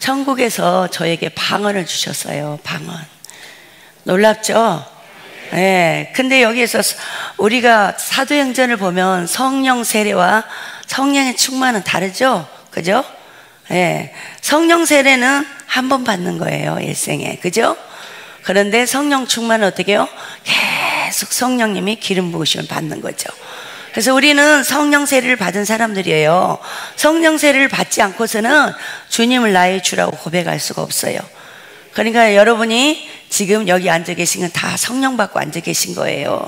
천국에서 저에게 방언을 주셨어요. 방언. 놀랍죠? 예. 근데 여기에서 우리가 사도행전을 보면 성령 세례와 성령의 충만은 다르죠? 그죠? 예. 성령 세례는 한 번 받는 거예요. 일생에. 그죠? 그런데 성령 충만은 어떻게 해요? 계속 성령님이 기름 부으심을 받는 거죠. 그래서 우리는 성령 세례를 받은 사람들이에요. 성령 세례를 받지 않고서는 주님을 나의 주라고 고백할 수가 없어요. 그러니까 여러분이 지금 여기 앉아 계신 건 다 성령 받고 앉아 계신 거예요.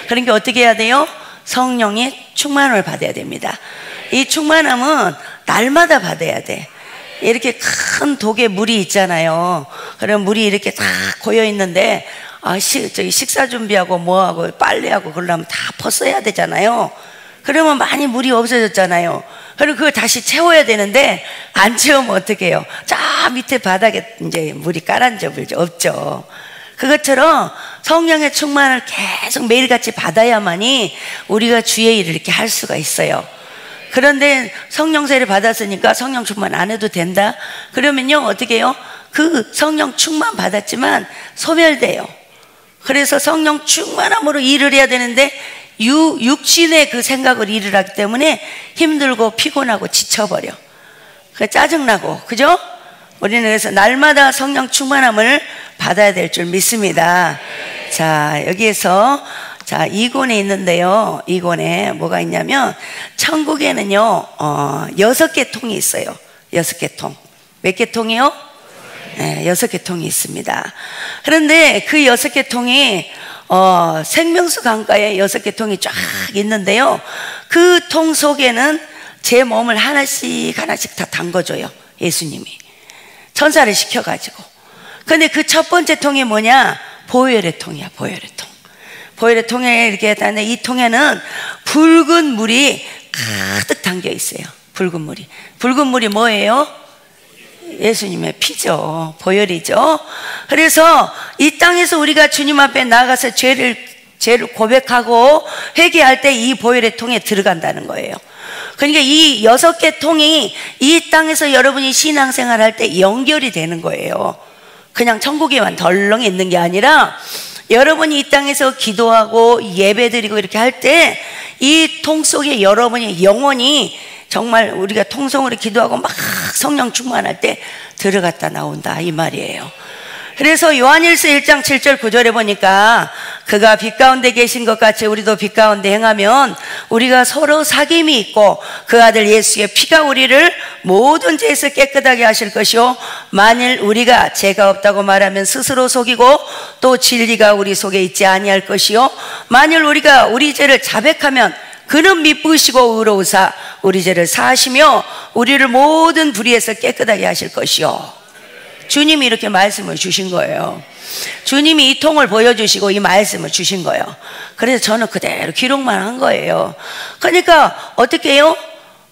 그러니까 어떻게 해야 돼요? 성령의 충만을 받아야 됩니다. 이 충만함은 날마다 받아야 돼. 이렇게 큰 독에 물이 있잖아요. 그럼 물이 이렇게 다 고여 있는데 저기 식사 준비하고 뭐하고 빨래하고 그러려면 다 퍼써야 되잖아요. 그러면 많이 물이 없어졌잖아요. 그리고 그걸 다시 채워야 되는데 안 채우면 어떻게 해요? 저 밑에 바닥에 이제 물이 가라앉아 버리죠. 없죠. 그것처럼 성령의 충만을 계속 매일같이 받아야만이 우리가 주의 일을 이렇게 할 수가 있어요. 그런데 성령 세례 받았으니까 성령 충만 안 해도 된다? 그러면요 어떻게 해요? 그 성령 충만 받았지만 소멸돼요. 그래서 성령 충만함으로 일을 해야 되는데 육신의 그 생각을 일을 하기 때문에 힘들고 피곤하고 지쳐버려. 짜증나고. 그죠? 우리는 그래서 날마다 성령 충만함을 받아야 될 줄 믿습니다. 자, 여기에서 자, 2권에 있는데요. 2권에 뭐가 있냐면 천국에는요 6개 통이 있어요. 6개 통. 몇 개 통이요? 네, 6개 통이 있습니다. 그런데 그 6개 통이 생명수 강가에 6개 통이 쫙 있는데요. 그 통 속에는 제 몸을 하나씩 다 담궈줘요. 예수님이 천사를 시켜가지고. 근데 그 첫 번째 통이 뭐냐? 보혈의 통이야. 보혈의 통. 보혈의 통에 이렇게 했다는데 이 통에는 붉은 물이 가득 담겨 있어요. 붉은 물이. 붉은 물이 뭐예요? 예수님의 피죠. 보혈이죠. 그래서 이 땅에서 우리가 주님 앞에 나가서 죄를 고백하고 회개할 때 이 보혈의 통에 들어간다는 거예요. 그러니까 이 6개 통이 이 땅에서 여러분이 신앙생활 할 때 연결이 되는 거예요. 그냥 천국에만 덜렁 있는 게 아니라 여러분이 이 땅에서 기도하고 예배드리고 이렇게 할 때 이 통 속에 여러분의 영혼이 정말 우리가 통성으로 기도하고 막 성령 충만할 때 들어갔다 나온다 이 말이에요. 그래서 요한일서 1장 7절 9절에 보니까 그가 빛 가운데 계신 것 같이 우리도 빛 가운데 행하면 우리가 서로 사귐이 있고 그 아들 예수의 피가 우리를 모든 죄에서 깨끗하게 하실 것이요 만일 우리가 죄가 없다고 말하면 스스로 속이고 또 진리가 우리 속에 있지 아니할 것이요 만일 우리가 우리 죄를 자백하면 그는 미쁘시고 의로우사 우리 죄를 사하시며 우리를 모든 불의에서 깨끗하게 하실 것이요. 주님이 이렇게 말씀을 주신 거예요. 주님이 이 통을 보여주시고 이 말씀을 주신 거예요. 그래서 저는 그대로 기록만 한 거예요. 그러니까 어떻게 해요?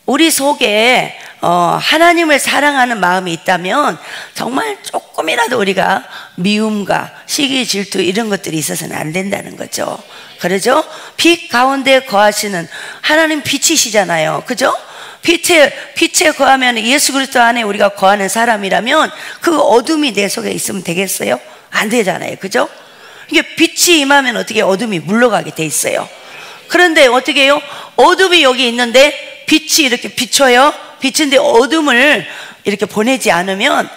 우리 속에 하나님을 사랑하는 마음이 있다면 정말 조금이라도 우리가 미움과 시기 질투 이런 것들이 있어서는 안 된다는 거죠. 그러죠? 빛 가운데 거하시는 하나님 빛이시잖아요. 그죠? 빛에 거하면 예수 그리스도 안에 우리가 거하는 사람이라면 그 어둠이 내 속에 있으면 되겠어요? 안 되잖아요. 그죠? 이게 빛이 임하면 어떻게 어둠이 물러가게 돼 있어요. 그런데 어떻게 해요? 어둠이 여기 있는데 빛이 이렇게 비춰요. 비치는데 어둠을 이렇게 보내지 않으면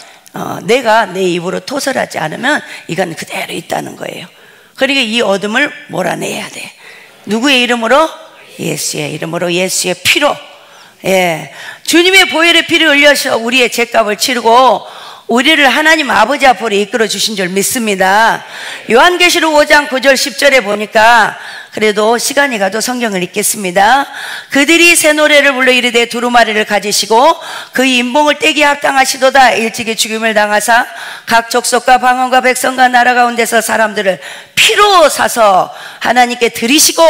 내가 내 입으로 토설하지 않으면 이건 그대로 있다는 거예요. 그러니까 이 어둠을 몰아내야 돼. 누구의 이름으로? 예수의 이름으로 예수의 피로. 예, 주님의 보혈의 피를 흘려서 우리의 죄값을 치르고 우리를 하나님 아버지 앞으로 이끌어 주신 줄 믿습니다. 요한계시록 5장 9절 10절에 보니까 그래도 시간이 가도 성경을 읽겠습니다. 그들이 새 노래를 불러 이르되 두루마리를 가지시고 그 인봉을 떼기 합당하시도다. 일찍이 죽임을 당하사 각 족속과 방언과 백성과 나라 가운데서 사람들을 피로 사서 하나님께 드리시고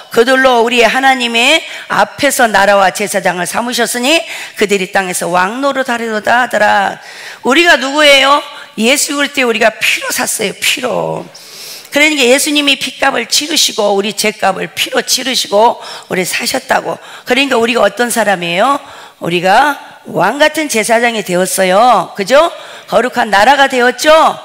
그들로 우리의 하나님의 앞에서 나라와 제사장을 삼으셨으니 그들이 땅에서 왕노릇 하리로다 하더라. 우리가 누구예요? 예수 그리스도 우리가 피로 샀어요. 피로. 그러니까 예수님이 핏값을 치르시고 우리 죄값을 피로 치르시고 우리 사셨다고. 그러니까 우리가 어떤 사람이에요? 우리가 왕 같은 제사장이 되었어요. 그죠? 거룩한 나라가 되었죠?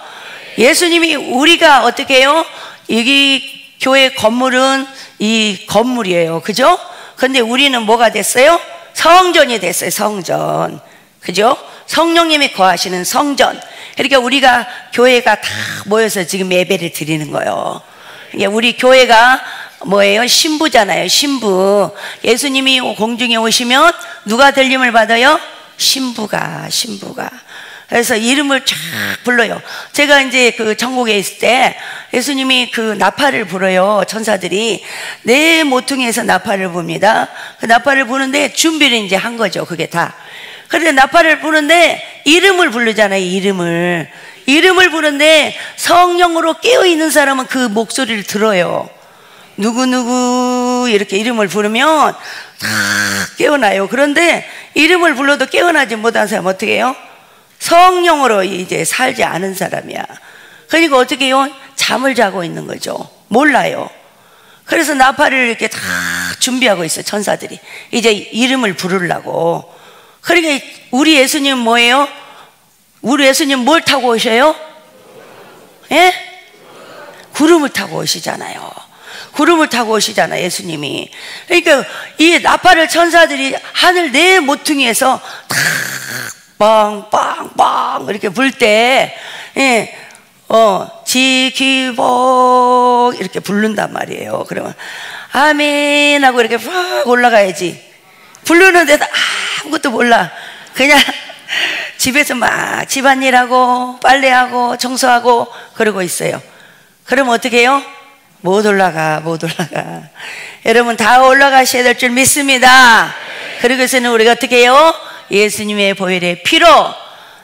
예수님이 우리가 어떻게 해요? 여기 교회 건물은 이 건물이에요. 그죠? 근데 우리는 뭐가 됐어요? 성전이 됐어요. 성전. 그죠? 성령님이 거하시는 성전. 그러니까 우리가 교회가 다 모여서 지금 예배를 드리는 거예요. 그러니까 우리 교회가 뭐예요? 신부잖아요. 신부. 예수님이 공중에 오시면 누가 들림을 받아요? 신부가. 그래서 이름을 쫙 불러요. 제가 이제 그 천국에 있을 때 예수님이 그 나팔을 불어요. 천사들이 네 모퉁이에서 나팔을 붑니다. 그 나팔을 부는데 준비를 이제 한 거죠. 그게 다. 그런데 나팔을 부는데 이름을 부르잖아요. 이름을 부르는데 성령으로 깨어있는 사람은 그 목소리를 들어요. 누구누구 이렇게 이름을 부르면 다 깨어나요. 그런데 이름을 불러도 깨어나지 못한 사람 어떻게 해요? 성령으로 이제 살지 않은 사람이야. 그러니까 어떻게 해요? 잠을 자고 있는 거죠. 몰라요. 그래서 나팔을 이렇게 다 준비하고 있어요. 천사들이 이제 이름을 부르려고. 그러니까 우리 예수님 뭐예요? 우리 예수님 뭘 타고 오셔요? 예? 구름을 타고 오시잖아요. 구름을 타고 오시잖아요. 예수님이. 그러니까 이 나팔을 천사들이 하늘 네 모퉁이에서 다 빵빵빵 이렇게 불 때, 예, 지기복 이렇게 부른단 말이에요. 그러면 아멘 하고 이렇게 팍 올라가야지. 부르는데도 아무것도 몰라. 그냥 집에서 막 집안일하고 빨래하고 청소하고 그러고 있어요. 그럼 어떻게 해요? 못 올라가. 여러분 다 올라가셔야 될 줄 믿습니다. 그러고서는 우리가 어떻게 해요? 예수님의 보혈의 피로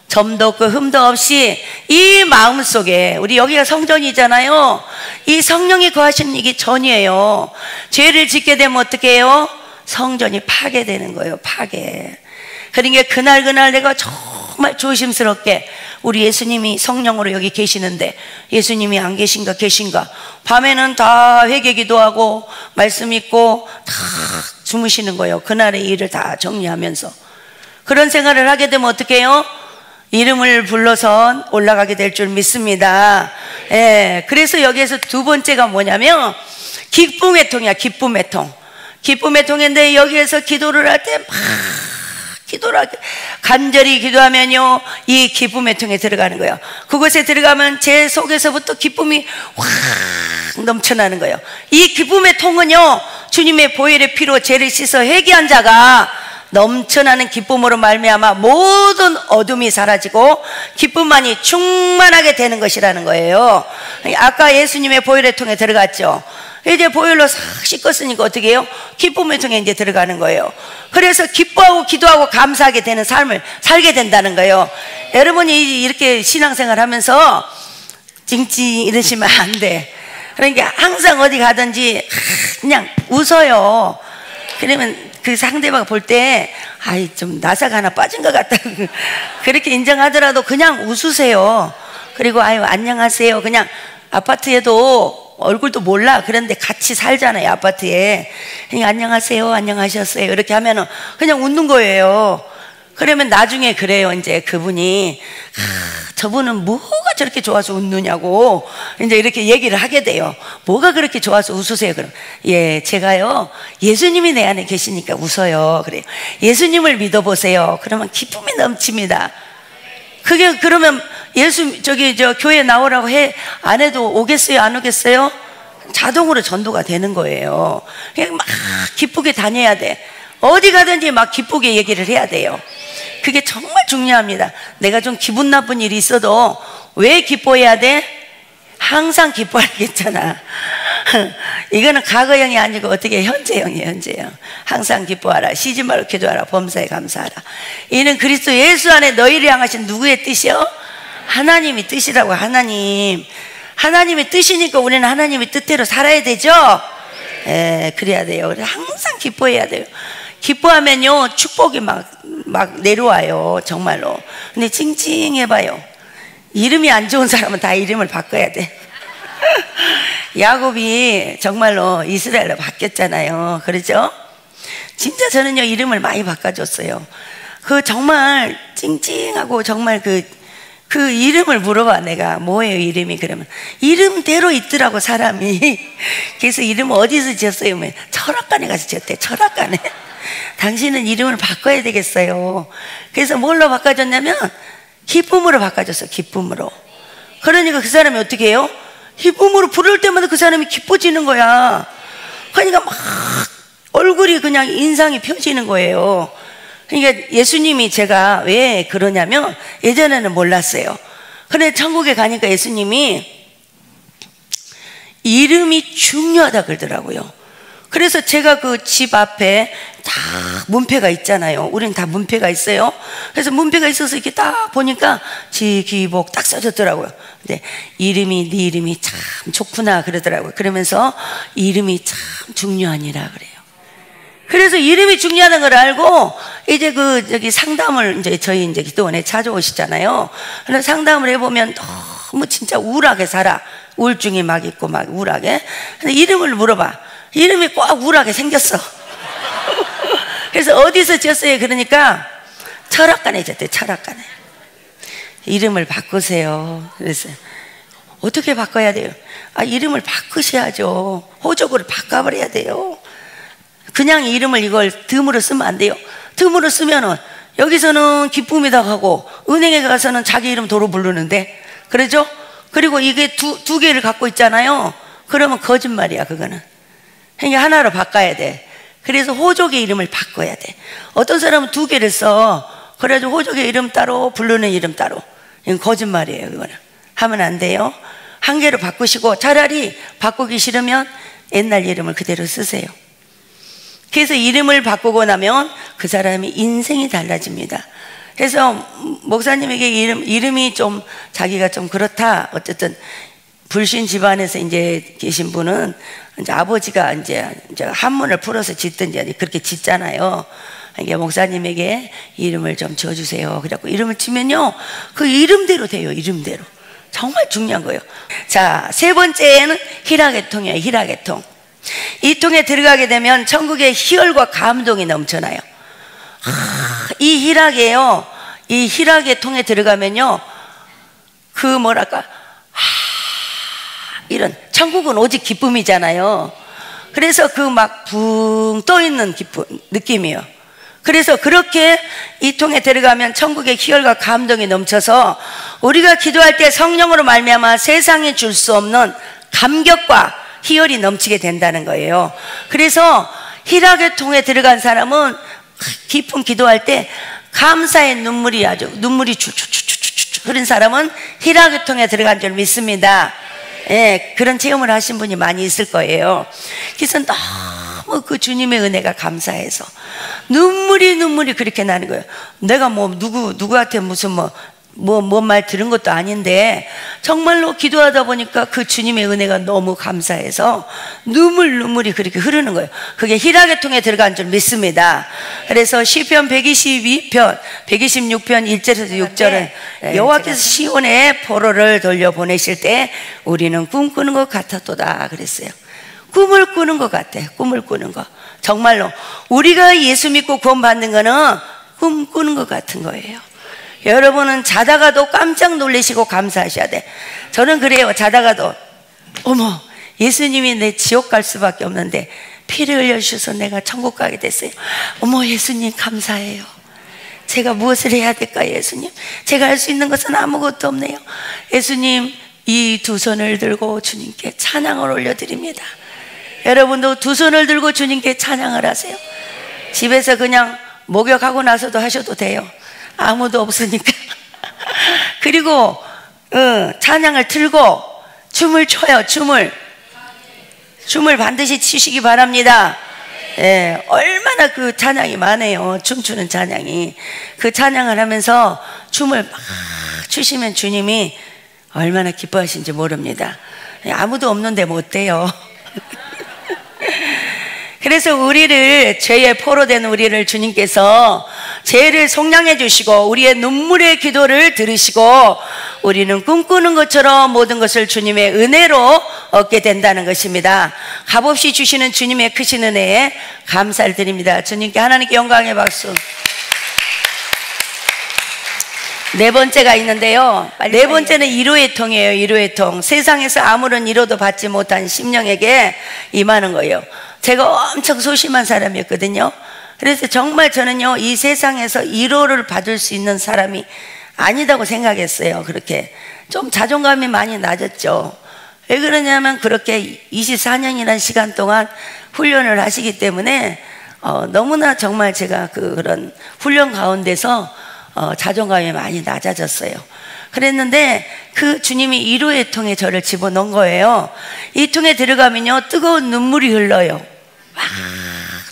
점도 없고 흠도 없이 이 마음속에, 우리 여기가 성전이잖아요. 이 성령이 거하시는 이게 전이에요. 죄를 짓게 되면 어떻게 해요? 성전이 파괴되는 거예요. 파괴. 그러니까 그날 내가 정말 조심스럽게 우리 예수님이 성령으로 여기 계시는데 예수님이 안 계신가 계신가. 밤에는 다 회개 기도하고 말씀 읽고 다 주무시는 거예요. 그날의 일을 다 정리하면서. 그런 생활을 하게 되면 어떻게 해요? 이름을 불러서 올라가게 될 줄 믿습니다. 예, 그래서 여기에서 두 번째가 뭐냐면 기쁨의 통이야. 기쁨의 통. 기쁨의 통인데 여기에서 기도를 할 때 막 간절히 기도하면요 이 기쁨의 통에 들어가는 거예요. 그곳에 들어가면 제 속에서부터 기쁨이 확 넘쳐나는 거예요. 이 기쁨의 통은요 주님의 보혈의 피로 죄를 씻어 회개한 자가 넘쳐나는 기쁨으로 말미암아 모든 어둠이 사라지고 기쁨만이 충만하게 되는 것이라는 거예요. 아까 예수님의 보혈의 통에 들어갔죠. 이제 보혈로 싹 씻었으니까 어떻게 해요? 기쁨의 통에 이제 들어가는 거예요. 그래서 기뻐하고 기도하고 감사하게 되는 삶을 살게 된다는 거예요. 여러분이 이렇게 신앙생활 하면서 찡찡 이러시면 안 돼. 그러니까 항상 어디 가든지 그냥 웃어요. 그러면 그 상대방 볼 때 아이 좀 나사가 하나 빠진 것 같다 그렇게 인정하더라도 그냥 웃으세요. 그리고 아유 안녕하세요. 그냥 아파트에도 얼굴도 몰라. 그런데 같이 살잖아요. 아파트에. 그냥 안녕하세요 안녕하셨어요 이렇게 하면은 그냥 웃는 거예요. 그러면 나중에 그래요. 이제 그분이 저분은 뭐가 저렇게 좋아서 웃느냐고 이제 이렇게 얘기를 하게 돼요. 뭐가 그렇게 좋아서 웃으세요? 그럼 예 제가요 예수님이 내 안에 계시니까 웃어요. 그래요. 예수님을 믿어보세요. 그러면 기쁨이 넘칩니다. 그게 그러면 저 교회 나오라고 안 해도 오겠어요? 안 오겠어요? 자동으로 전도가 되는 거예요. 그냥 막 기쁘게 다녀야 돼. 어디 가든지 막 기쁘게 얘기를 해야 돼요. 그게 정말 중요합니다. 내가 좀 기분 나쁜 일이 있어도 왜 기뻐해야 돼? 항상 기뻐하겠잖아. 이거는 과거형이 아니고 어떻게 현재형이에요. 현재형. 항상 기뻐하라. 쉬지 말고 기도하라. 범사에 감사하라. 이는 그리스도 예수 안에 너희를 향하신 누구의 뜻이요? 하나님의 뜻이라고. 하나님의 뜻이니까 우리는 하나님의 뜻대로 살아야 되죠. 예, 그래야 돼요. 항상 기뻐해야 돼요. 기뻐하면요 축복이 막 내려와요. 정말로. 근데 찡찡해봐요. 이름이 안 좋은 사람은 다 이름을 바꿔야 돼. 야곱이 정말로 이스라엘로 바뀌었잖아요. 그렇죠? 진짜 저는요 이름을 많이 바꿔줬어요. 그 정말 찡찡하고 정말 그 이름을 물어봐. 내가 뭐예요 이름이? 그러면 이름대로 있더라고 사람이. 그래서 이름 어디서 지었어요? 철학관에 가서 지었대. 철학관에. 당신은 이름을 바꿔야 되겠어요. 그래서 뭘로 바꿔줬냐면 기쁨으로 바꿔줬어. 기쁨으로. 그러니까 그 사람이 어떻게 해요? 기쁨으로 부를 때마다 그 사람이 기뻐지는 거야. 그러니까 막 얼굴이 그냥 인상이 펴지는 거예요. 그러니까 예수님이 제가 왜 그러냐면 예전에는 몰랐어요. 그런데 천국에 가니까 예수님이 이름이 중요하다 그러더라고요. 그래서 제가 그 집 앞에 다 문패가 있잖아요. 우리는 다 문패가 있어요. 그래서 문패가 있어서 이렇게 딱 보니까 지기복 딱 써졌더라고요. 근데 네 이름이 참 좋구나 그러더라고요. 그러면서 이름이 참 중요하니라 그래요. 그래서 이름이 중요하다는 걸 알고 이제 저기 상담을 이제 저희 이제 기도원에 찾아오시잖아요. 그래서 상담을 해보면 너무 진짜 우울하게 살아. 우울증이 막 있고 막 우울하게. 근데 이름을 물어봐. 이름이 꼭 우울하게 생겼어. 그래서 어디서 지었어요? 그러니까 철학관에 지었대. 철학관에. 이름을 바꾸세요. 그래서 어떻게 바꿔야 돼요? 이름을 바꾸셔야죠. 호적으로 바꿔버려야 돼요. 그냥 이름을 이걸 듬으로 쓰면 안 돼요. 듬으로 쓰면은 여기서는 기쁨이다 하고 은행에 가서는 자기 이름 도로 부르는데, 그러죠? 그리고 이게 두 개를 갖고 있잖아요. 그러면 거짓말이야 그거는. 그러니까 하나로 바꿔야 돼. 그래서 호족의 이름을 바꿔야 돼. 어떤 사람은 두 개를 써. 그래가지고 호족의 이름 따로 부르는 이름 따로. 이건 거짓말이에요. 그거는 하면 안 돼요. 한 개로 바꾸시고, 차라리 바꾸기 싫으면 옛날 이름을 그대로 쓰세요. 그래서 이름을 바꾸고 나면 그 사람이 인생이 달라집니다. 그래서 목사님에게 이름이 좀 자기가 좀 그렇다. 어쨌든 불신 집안에서 이제 계신 분은 이제 아버지가 이제 한문을 풀어서 짓든지 그렇게 짓잖아요. 이게 목사님에게 이름을 좀 지어주세요. 그래갖고 이름을 치면요, 그 이름대로 돼요. 이름대로. 정말 중요한 거예요. 자, 세 번째는 희락의 통이에요. 희락의 통. 이 통에 들어가게 되면 천국의 희열과 감동이 넘쳐나요. 이 희락이에요. 이 희락의 통에 들어가면요, 그 뭐랄까, 이런 천국은 오직 기쁨이잖아요. 그래서 그 막 붕 떠있는 기쁨 느낌이에요. 그래서 그렇게 이 통에 들어가면 천국의 희열과 감동이 넘쳐서 우리가 기도할 때 성령으로 말미암아 세상에 줄 수 없는 감격과 희열이 넘치게 된다는 거예요. 그래서 희락의 통에 들어간 사람은 깊은 기도할 때 감사의 눈물이 주주주주주주 흐른 사람은 희락의 통에 들어간 줄 믿습니다. 예, 그런 체험을 하신 분이 많이 있을 거예요. 그래서 너무 그 주님의 은혜가 감사해서 눈물이 그렇게 나는 거예요. 내가 뭐 누구한테 무슨 뭔 말 들은 것도 아닌데 정말로 기도하다 보니까 그 주님의 은혜가 너무 감사해서 눈물이 그렇게 흐르는 거예요. 그게 희락의 통에 들어간 줄 믿습니다. 그래서 시편 122편 126편 1절에서 6절은 여호와께서 시온에 포로를 돌려보내실 때 우리는 꿈꾸는 것 같았도다 그랬어요. 꿈을 꾸는 것 같아. 꿈을 꾸는 거. 정말로 우리가 예수 믿고 구원받는 거는 꿈꾸는 것 같은 거예요. 여러분은 자다가도 깜짝 놀라시고 감사하셔야 돼. 저는 그래요. 자다가도 어머, 예수님이 내 지옥 갈 수밖에 없는데 피를 흘려주셔서 내가 천국 가게 됐어요. 어머, 예수님 감사해요. 제가 무엇을 해야 될까요? 예수님, 제가 할 수 있는 것은 아무것도 없네요. 예수님, 이 두 손을 들고 주님께 찬양을 올려드립니다. 여러분도 두 손을 들고 주님께 찬양을 하세요. 집에서 그냥 목욕하고 나서도 하셔도 돼요. 아무도 없으니까. 그리고 찬양을 틀고 춤을 춰요. 춤을 반드시 추시기 바랍니다. 예, 얼마나 그 찬양이 많아요. 춤추는 찬양이. 그 찬양을 하면서 춤을 막 추시면 주님이 얼마나 기뻐하신지 모릅니다. 아무도 없는데 뭐 어때요? 그래서 우리를, 죄의 포로된 우리를 주님께서 죄를 속량해 주시고 우리의 눈물의 기도를 들으시고 우리는 꿈꾸는 것처럼 모든 것을 주님의 은혜로 얻게 된다는 것입니다. 값없이 주시는 주님의 크신 은혜에 감사를 드립니다. 주님께, 하나님께 영광의 박수. 네 번째가 있는데요. 네 번째는 위로의 통이에요. 위로의 통. 세상에서 아무런 위로도 받지 못한 심령에게 임하는 거예요. 제가 엄청 소심한 사람이었거든요. 그래서 정말 저는요, 이 세상에서 위로를 받을 수 있는 사람이 아니다고 생각했어요. 그렇게 좀 자존감이 많이 낮았죠. 왜 그러냐면 그렇게 24년이라는 시간 동안 훈련을 하시기 때문에 너무나 정말 제가 그런 훈련 가운데서 자존감이 많이 낮아졌어요. 그랬는데 그 주님이 위로의 통에 저를 집어넣은 거예요. 이 통에 들어가면요, 뜨거운 눈물이 흘러요. 막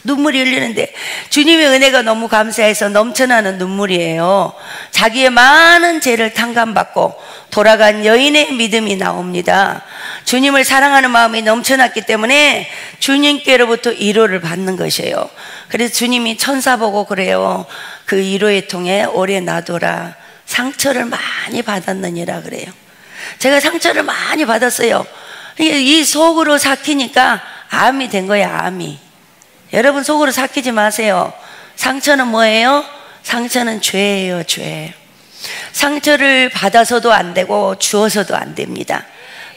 눈물이 흘리는데 주님의 은혜가 너무 감사해서 넘쳐나는 눈물이에요. 자기의 많은 죄를 탕감받고 돌아간 여인의 믿음이 나옵니다. 주님을 사랑하는 마음이 넘쳐났기 때문에 주님께로부터 위로를 받는 것이에요. 그래서 주님이 천사 보고 그래요. 그 위로의 통에 오래 놔둬라. 상처를 많이 받았느니라 그래요. 제가 상처를 많이 받았어요. 이 속으로 삭히니까 암이 된 거야, 암이. 여러분 속으로 삭히지 마세요. 상처는 뭐예요? 상처는 죄예요, 죄. 상처를 받아서도 안 되고 주어서도 안 됩니다.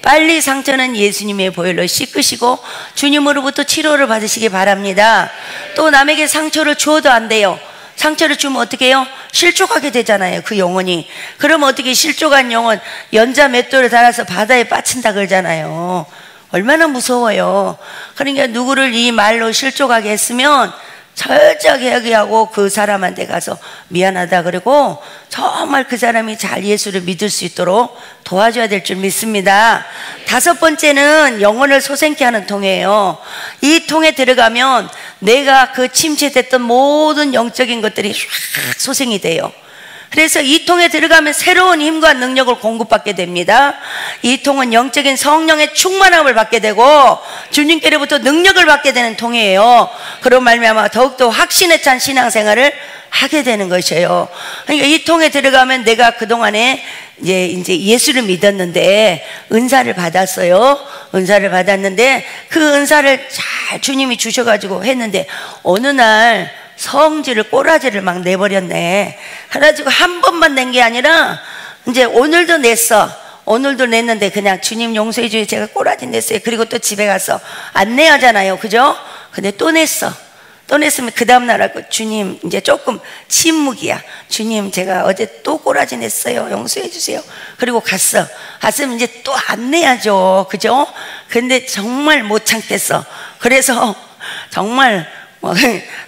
빨리 상처는 예수님의 보혈로 씻으시고 주님으로부터 치료를 받으시기 바랍니다. 또 남에게 상처를 주어도 안 돼요. 상처를 주면 어떻게 해요? 실족하게 되잖아요, 그 영혼이. 그러면 어떻게 실족한 영혼 연자 맷돌을 달아서 바다에 빠친다 그러잖아요. 얼마나 무서워요. 그러니까 누구를 이 말로 실족하게 했으면 철저하게 얘기하고 그 사람한테 가서 미안하다 그러고 정말 그 사람이 잘 예수를 믿을 수 있도록 도와줘야 될 줄 믿습니다. 다섯 번째는 영혼을 소생케 하는 통이에요. 이 통에 들어가면 내가 그 침체됐던 모든 영적인 것들이 쫙 소생이 돼요. 그래서 이 통에 들어가면 새로운 힘과 능력을 공급받게 됩니다. 이 통은 영적인 성령의 충만함을 받게 되고 주님께로부터 능력을 받게 되는 통이에요. 그런 말미암아 더욱더 확신에 찬 신앙생활을 하게 되는 것이에요. 그러니까 이 통에 들어가면 내가 그동안에 이제 예수를 믿었는데 은사를 받았어요. 은사를 받았는데 그 은사를 잘 주님이 주셔가지고 했는데 어느 날 성질을 꼬라지를 막 내버렸네. 그래가지고 한 번만 낸 게 아니라 이제 오늘도 냈어. 오늘도 냈는데 그냥 주님 용서해 주세요. 제가 꼬라지 냈어요. 그리고 또 집에 가서 안 내야잖아요, 그죠? 근데 또 냈어. 또 냈으면 그 다음날 하고 주님 이제 조금 침묵이야. 주님 제가 어제 또 꼬라지 냈어요. 용서해 주세요. 그리고 갔으면 이제 또 안 내야죠, 그죠? 근데 정말 못 참겠어. 그래서 정말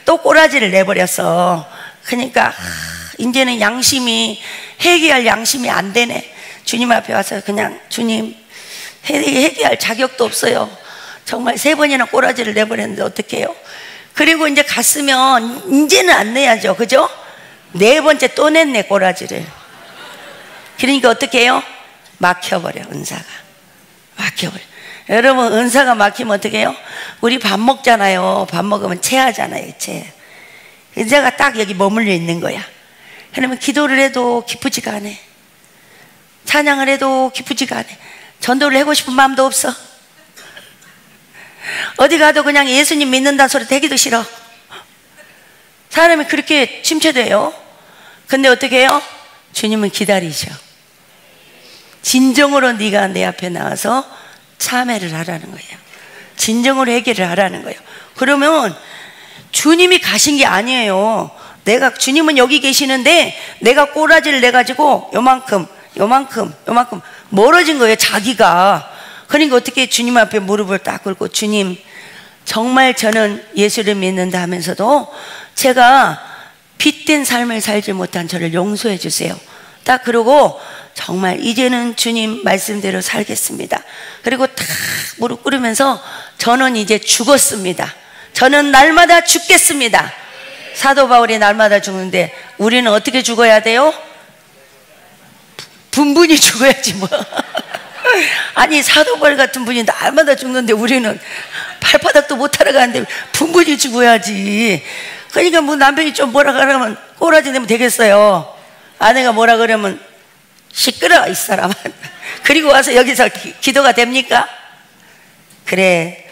또 꼬라지를 내버렸어. 그러니까 이제는 양심이 회개할 양심이 안 되네. 주님 앞에 와서 그냥 주님 회개할 자격도 없어요. 정말 3번이나 꼬라지를 내버렸는데 어떡해요? 그리고 이제 갔으면 이제는 안 내야죠, 그죠? 4번째 또 냈네, 꼬라지를. 그러니까 어떻게 해요? 막혀버려, 은사가. 막혀버려. 여러분 은사가 막히면 어떻게 해요? 우리 밥 먹잖아요. 밥 먹으면 체하잖아요, 체. 은사가 딱 여기 머물러 있는 거야. 그러면 기도를 해도 기쁘지가 않아. 찬양을 해도 기쁘지가 않아. 전도를 하고 싶은 마음도 없어. 어디 가도 그냥 예수님 믿는다는 소리 되기도 싫어. 사람이 그렇게 침체돼요. 근데 어떻게 해요? 주님은 기다리셔. 진정으로 네가 내 앞에 나와서 참회를 하라는 거예요. 진정으로 회개를 하라는 거예요. 그러면 주님이 가신 게 아니에요. 주님은 여기 계시는데 내가 꼬라지를 내가지고 요만큼 멀어진 거예요, 자기가. 그러니까 어떻게 주님 앞에 무릎을 딱 꿇고 주님 정말 저는 예수를 믿는다 하면서도 제가 빚된 삶을 살지 못한 저를 용서해 주세요. 딱 그러고 정말 이제는 주님 말씀대로 살겠습니다. 그리고 탁 무릎 꿇으면서 저는 이제 죽었습니다. 저는 날마다 죽겠습니다. 사도 바울이 날마다 죽는데 우리는 어떻게 죽어야 돼요? 분분히 죽어야지 뭐. 아니 사도 바울 같은 분이 날마다 죽는데 우리는 발바닥도 못 하러 가는데 분분히 죽어야지. 그러니까 뭐 남편이 좀 뭐라 그러면 꼬라지 내면 되겠어요. 아내가 뭐라 그러면 시끄러 이 사람은. 그리고 와서 여기서 기도가 됩니까? 그래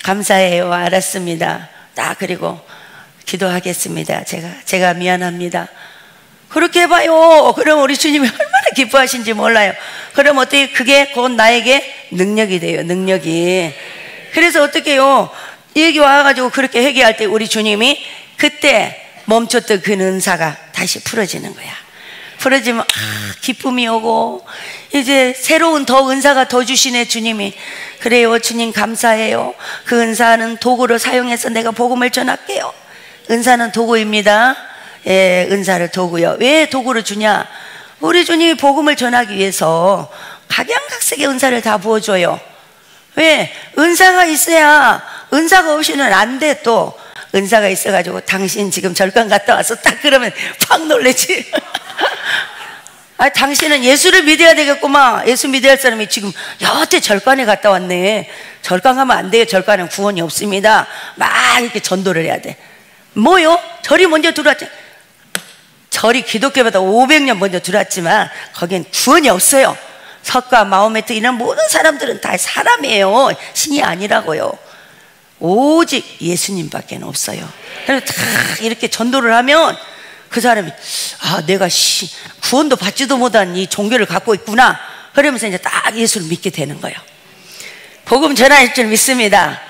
감사해요. 알았습니다. 딱 그리고 기도하겠습니다. 제가 미안합니다. 그렇게 해봐요. 그럼 우리 주님이 얼마나 기뻐하신지 몰라요. 그럼 어떻게 그게 곧 나에게 능력이 돼요. 능력이. 그래서 어떻게 해요? 여기 와가지고 그렇게 회개할 때 우리 주님이 그때 멈췄던 그 은사가 다시 풀어지는 거야. 풀어지면 기쁨이 오고 이제 새로운 더 은사가 더 주시네. 주님이. 그래요 주님 감사해요. 그 은사는 도구로 사용해서 내가 복음을 전할게요. 은사는 도구입니다. 예, 은사를 도구요. 왜 도구를 주냐? 우리 주님이 복음을 전하기 위해서 각양각색의 은사를 다 부어줘요. 왜? 은사가 있어야, 은사가 없이는 안 돼. 또 은사가 있어가지고 당신 지금 절간 갔다 와서 딱 그러면 팍 놀래지. 당신은 예수를 믿어야 되겠구만. 예수 믿어야 할 사람이 지금 여태 절간에 갔다 왔네. 절간 가면 안 돼요. 절간은 구원이 없습니다. 막 이렇게 전도를 해야 돼. 뭐요? 절이 먼저 들어왔지. 절이 기독교보다 500년 먼저 들어왔지만 거긴 구원이 없어요. 석가 마호메트 이런 모든 사람들은 다 사람이에요. 신이 아니라고요. 오직 예수님밖에 없어요. 그래서 다 이렇게 전도를 하면 그 사람이 내가 구원도 받지도 못한 이 종교를 갖고 있구나. 그러면서 이제 딱 예수를 믿게 되는 거예요. 복음 전할 줄 믿습니다.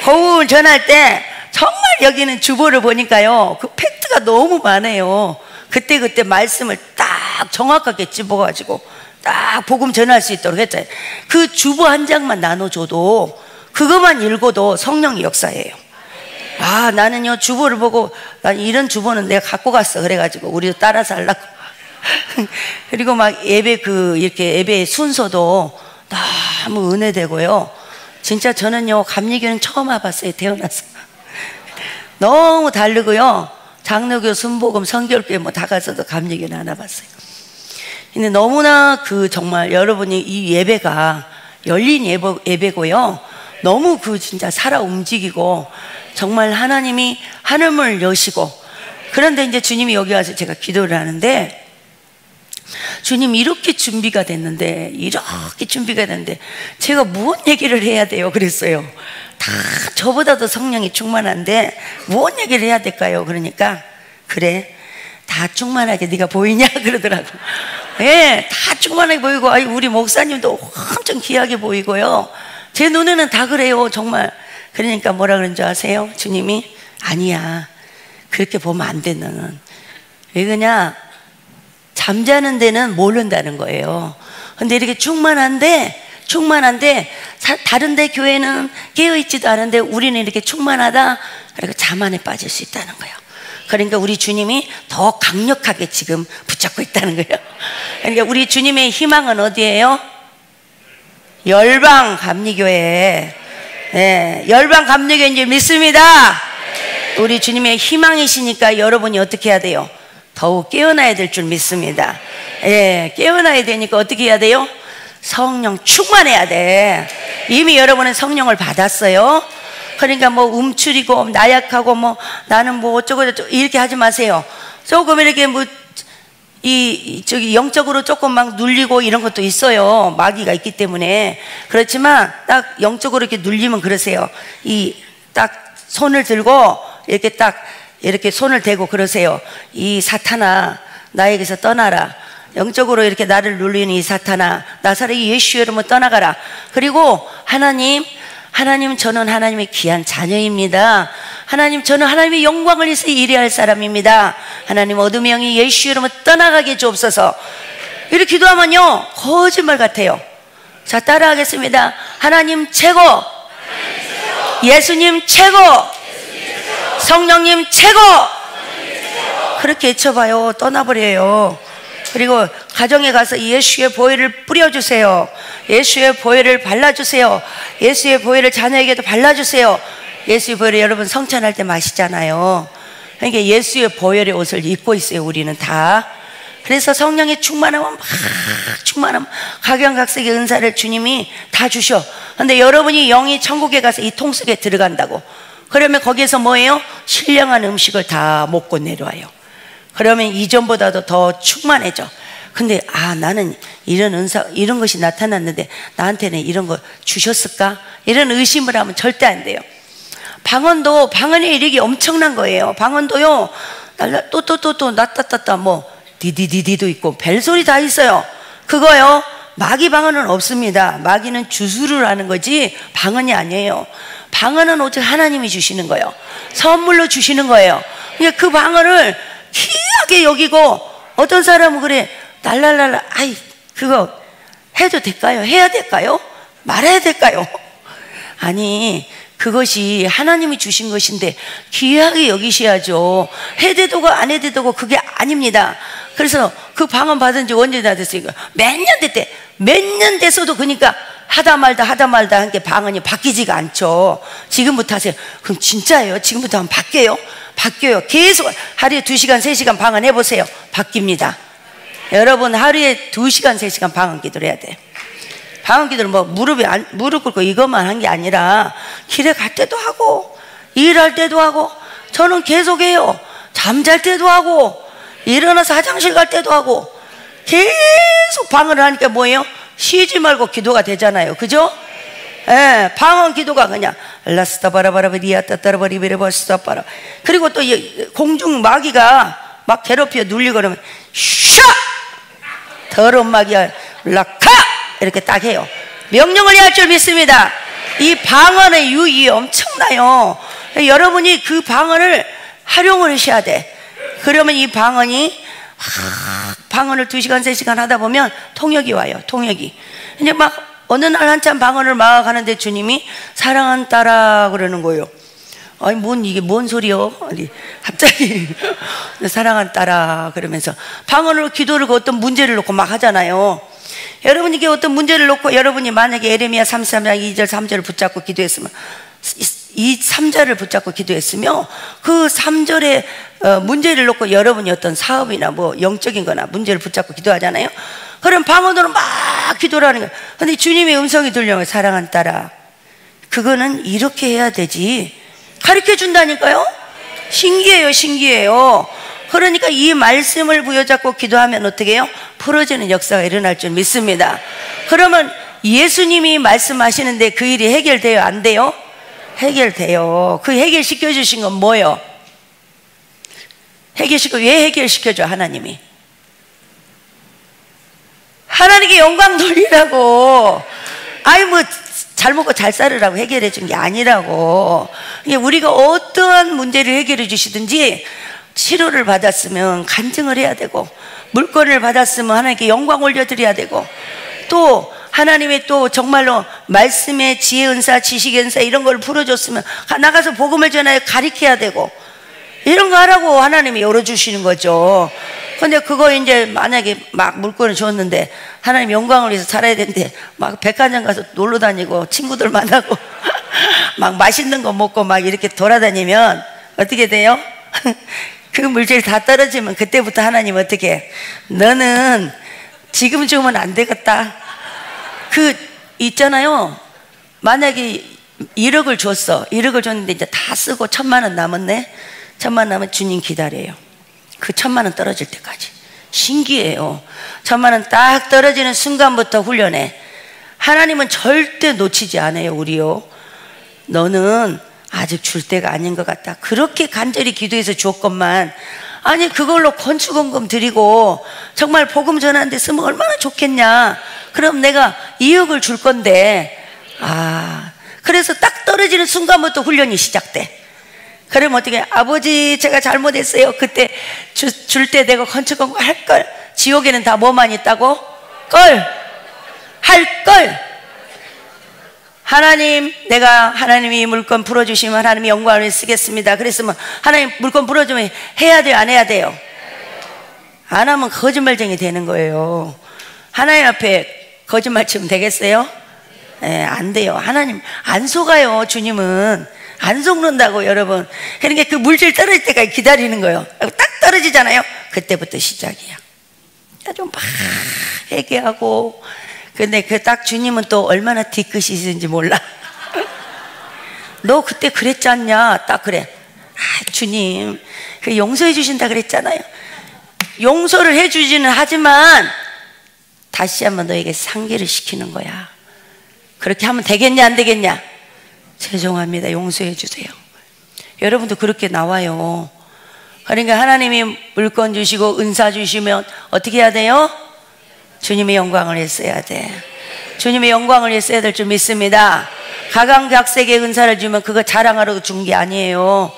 복음 전할 때 정말 여기는 주보를 보니까요, 그 팩트가 너무 많아요. 그때 말씀을 딱 정확하게 집어가지고 딱 복음 전할 수 있도록 했잖아요. 그 주보 한 장만 나눠줘도 그것만 읽어도 성령의 역사예요. 나는요 주보를 보고 난 이런 주보는 내가 갖고 갔어. 그래가지고 우리도 따라서 하려고. 그리고 막 예배 이렇게 예배 순서도 너무 은혜되고요. 진짜 저는요 감리교는 처음 와봤어요. 태어나서. 너무 다르고요. 장로교, 순복음, 성결교회 뭐 다 가서도 감리교는 안 와봤어요. 근데 너무나 정말 여러분이 이 예배가 열린 예배고요. 너무 진짜 살아 움직이고 정말 하나님이 하늘문을 여시고. 그런데 이제 주님이 여기 와서 제가 기도를 하는데, 주님 이렇게 준비가 됐는데 제가 무슨 얘기를 해야 돼요? 그랬어요. 다 저보다도 성령이 충만한데 무슨 얘기를 해야 될까요? 그러니까 그래 다 충만하게 네가 보이냐? 그러더라고. 예, 다 충만하게 보이고 우리 목사님도 엄청 귀하게 보이고요. 제 눈에는 다 그래요 정말. 그러니까 뭐라 그런 줄 아세요? 주님이 아니야 그렇게 보면 안 돼. 너는 왜 그러냐? 잠자는 데는 모른다는 거예요. 근데 이렇게 충만한데 다른 데 교회는 깨어있지도 않은데 우리는 이렇게 충만하다. 그리고 자만에 빠질 수 있다는 거예요. 그러니까 우리 주님이 더 강력하게 지금 붙잡고 있다는 거예요. 그러니까 우리 주님의 희망은 어디예요? 열방 감리교회. 네, 열방 감리교회인 줄 믿습니다. 우리 주님의 희망이시니까 여러분이 어떻게 해야 돼요? 더욱 깨어나야 될 줄 믿습니다. 예, 깨어나야 되니까 어떻게 해야 돼요? 성령 충만해야 돼. 이미 여러분은 성령을 받았어요. 그러니까 뭐 움츠리고 나약하고 뭐 나는 뭐 어쩌고 저쩌고 이렇게 하지 마세요. 조금 이렇게 영적으로 조금 막 눌리고 이런 것도 있어요. 마귀가 있기 때문에. 그렇지만 딱 영적으로 이렇게 눌리면 그러세요. 딱 손을 들고 이렇게 손을 대고 그러세요. 이 사탄아 나에게서 떠나라. 영적으로 이렇게 나를 눌리는 이 사탄아 나사렛 예수의 이름으로 떠나가라. 그리고 하나님 저는 하나님의 귀한 자녀입니다. 하나님 저는 하나님의 영광을 위해서 일해야 할 사람입니다. 하나님 어둠의 영이 예수의 이름으로 떠나가게 주옵소서. 이렇게 기도하면요 거짓말 같아요. 자 따라하겠습니다. 하나님 최고, 예수님 최고, 성령님 최고. 그렇게 외쳐봐요. 떠나버려요. 그리고 가정에 가서 예수의 보혈을 뿌려주세요. 예수의 보혈을 발라주세요. 예수의 보혈을 자녀에게도 발라주세요. 예수의 보혈을 여러분 성찬할 때 마시잖아요. 그러니까 예수의 보혈의 옷을 입고 있어요. 우리는 다. 그래서 성령의 충만하면 각양각색의 은사를 주님이 다 주셔. 근데 여러분이 영이 천국에 가서 이 통 속에 들어간다고. 그러면 거기에서 뭐예요? 신령한 음식을 다 먹고 내려와요. 그러면 이전보다도 더 충만해져. 근데 나는 이런 은사 이런 것이 나타났는데 나한테는 이런 거 주셨을까? 이런 의심을 하면 절대 안 돼요. 방언의 이력이 엄청난 거예요. 방언도요 또 나따따따 뭐 디디디디도 있고 벨소리 다 있어요. 그거요, 마귀 방언은 없습니다. 마귀는 주술을 하는 거지 방언이 아니에요. 방언은 오직 하나님이 주시는 거예요. 선물로 주시는 거예요. 그러니까 그 방언을 귀하게 여기고, 어떤 사람은 그래, 날랄랄라, 아이, 그거 해도 될까요? 해야 될까요? 말해야 될까요? 아니, 그것이 하나님이 주신 것인데 귀하게 여기셔야죠. 해대도고 안 해대도고 그게 아닙니다. 그래서 그 방언 받은 지 언제나 됐어요? 몇 년 됐대. 몇 년 됐어도 그러니까 하다 말다 하니까 방언이 바뀌지가 않죠. 지금부터 하세요. 그럼 진짜예요? 지금부터 하면 바뀌어요. 계속 하루에 2시간 3시간 방언 해보세요. 바뀝니다. 여러분, 하루에 2시간 3시간 방언 기도를 해야 돼요. 방언 기도를 뭐 무릎 꿇고 이것만 한 게 아니라 길에 갈 때도 하고 일할 때도 하고, 저는 계속해요. 잠잘 때도 하고 일어나서 화장실 갈 때도 하고 계속 방언을 하니까 뭐예요? 쉬지 말고 기도가 되잖아요. 그죠? 예, 방언 기도가 그냥 라스타바라바라비리아따따라바리비레바스타바라. 그리고 또 공중 마귀가 막 괴롭혀 눌리고 그러면 샤! 더러운 마귀야 라카! 이렇게 딱 해요. 명령을 해야 할 줄 믿습니다. 이 방언의 유익이 엄청나요. 여러분이 그 방언을 활용을 하셔야 돼. 그러면 이 방언을 2시간 3시간 하다 보면 통역이 와요. 통역이 이제 막 어느 날 한참 방언을 막 하는데 주님이 사랑하는 딸아 그러는 거예요. 아니 이게 뭔 소리요? 아니 갑자기 사랑하는 딸아 그러면서 방언으로 기도를 어떤 문제를 놓고 막 하잖아요. 여러분, 이게 어떤 문제를 놓고 여러분이 만약에 예레미야 33장 2절 3절을 붙잡고 기도했으면, 이 3절을 붙잡고 기도했으며 그 3절의 문제를 놓고 여러분이 어떤 사업이나 뭐 영적인 거나 문제를 붙잡고 기도하잖아요. 그럼 방언으로 막 기도를 하는 거예요. 근데 주님의 음성이 들려요. 사랑하는 딸아, 그거는 이렇게 해야 되지 가르쳐 준다니까요. 신기해요. 그러니까 이 말씀을 부여잡고 기도하면 어떻게 해요? 풀어지는 역사가 일어날 줄 믿습니다. 그러면 예수님이 말씀하시는데 그 일이 해결돼요? 안 돼요? 해결돼요. 그 해결시켜 주신 건 뭐예요? 왜 해결시켜줘? 하나님이 하나님께 영광 돌리라고. 아이 뭐 잘 먹고 잘 살으라고 해결해 준 게 아니라고. 우리가 어떠한 문제를 해결해 주시든지 치료를 받았으면 간증을 해야 되고, 물건을 받았으면 하나님께 영광 올려드려야 되고, 또 하나님의 또 정말로 말씀의 지혜 은사, 지식 은사 이런 걸 풀어줬으면 나가서 복음을 전하여 가르쳐야 되고, 이런 거 하라고 하나님이 열어주시는 거죠. 근데 그거 이제 만약에 막 물건을 줬는데 하나님 영광을 위해서 살아야 되는데 막 백화점 가서 놀러 다니고 친구들 만나고 막 맛있는 거 먹고 막 이렇게 돌아다니면 어떻게 돼요? 그 물질 다 떨어지면 그때부터 하나님 어떻게 해? 너는 지금 주면 안 되겠다. 그 있잖아요. 만약에 1억을 줬어. 1억을 줬는데 이제 다 쓰고 1,000만 원 남았네. 1,000만 원 남으면 주님 기다려요. 그 1,000만 원 떨어질 때까지. 신기해요. 1,000만 원 딱 떨어지는 순간부터 훈련해. 하나님은 절대 놓치지 않아요. 우리요. 너는 아직 줄 때가 아닌 것 같다. 그렇게 간절히 기도해서 주었건만, 아니 그걸로 건축원금 드리고 정말 복음 전하는 데 쓰면 얼마나 좋겠냐. 그럼 내가 2억을 줄 건데, 그래서 딱 떨어지는 순간부터 훈련이 시작돼. 그러면 어떻게, 아버지 제가 잘못했어요. 그때 줄 때 내가 건축원금 할걸. 지옥에는 다 뭐만 있다고? 할걸. 하나님, 내가 하나님이 물건 풀어주시면 하나님이 영광을 쓰겠습니다. 그랬으면 하나님 물건 풀어주면 해야 돼요? 안 해야 돼요? 안 하면 거짓말쟁이 되는 거예요. 하나님 앞에 거짓말 치면 되겠어요? 네, 안 돼요. 하나님 안 속아요. 주님은 안 속는다고. 여러분, 그러니까 그 물질 떨어질 때까지 기다리는 거예요. 딱 떨어지잖아요. 그때부터 시작이야. 좀 막 회개하고. 근데 그 딱 주님은 또 얼마나 뒤끝이 있는지 몰라. 너 그때 그랬지 않냐? 딱 그래. 주님 그 용서해 주신다 그랬잖아요. 용서를 해 주지는 하지만 다시 한번 너에게 상기를 시키는 거야. 그렇게 하면 되겠냐 안 되겠냐? 죄송합니다. 용서해 주세요. 여러분도 그렇게 나와요. 그러니까 하나님이 물건 주시고 은사 주시면 어떻게 해야 돼요? 주님의 영광을 했어야 돼. 주님의 영광을 했어야 될 줄 믿습니다. 각양각색의 은사를 주면 그거 자랑하러 준 게 아니에요.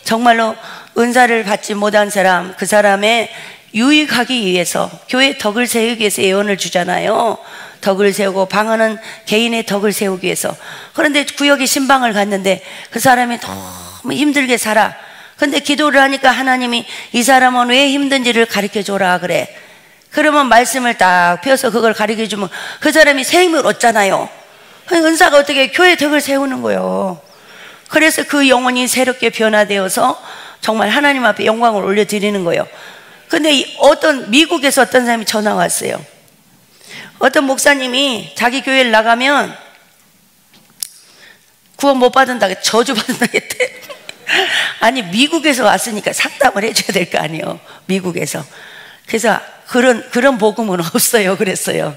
정말로 은사를 받지 못한 사람, 그 사람의 유익하기 위해서, 교회 덕을 세우기 위해서 예언을 주잖아요. 덕을 세우고, 방언은 개인의 덕을 세우기 위해서. 그런데 구역에 신방을 갔는데 그 사람이 너무 힘들게 살아. 근데 기도를 하니까 하나님이 이 사람은 왜 힘든지를 가르쳐 줘라 그래. 그러면 말씀을 딱 펴서 그걸 가르쳐 주면 그 사람이 새 힘을 얻잖아요. 은사가 어떻게 교회 덕을 세우는 거예요. 그래서 그 영혼이 새롭게 변화되어서 정말 하나님 앞에 영광을 올려드리는 거예요. 근데 미국에서 어떤 사람이 전화 왔어요. 어떤 목사님이 자기 교회를 나가면 구원 못 받는다고 저주받는다겠대. 아니, 미국에서 왔으니까 상담을 해줘야 될 거 아니에요. 미국에서. 그래서 그런 복음은 없어요. 그랬어요.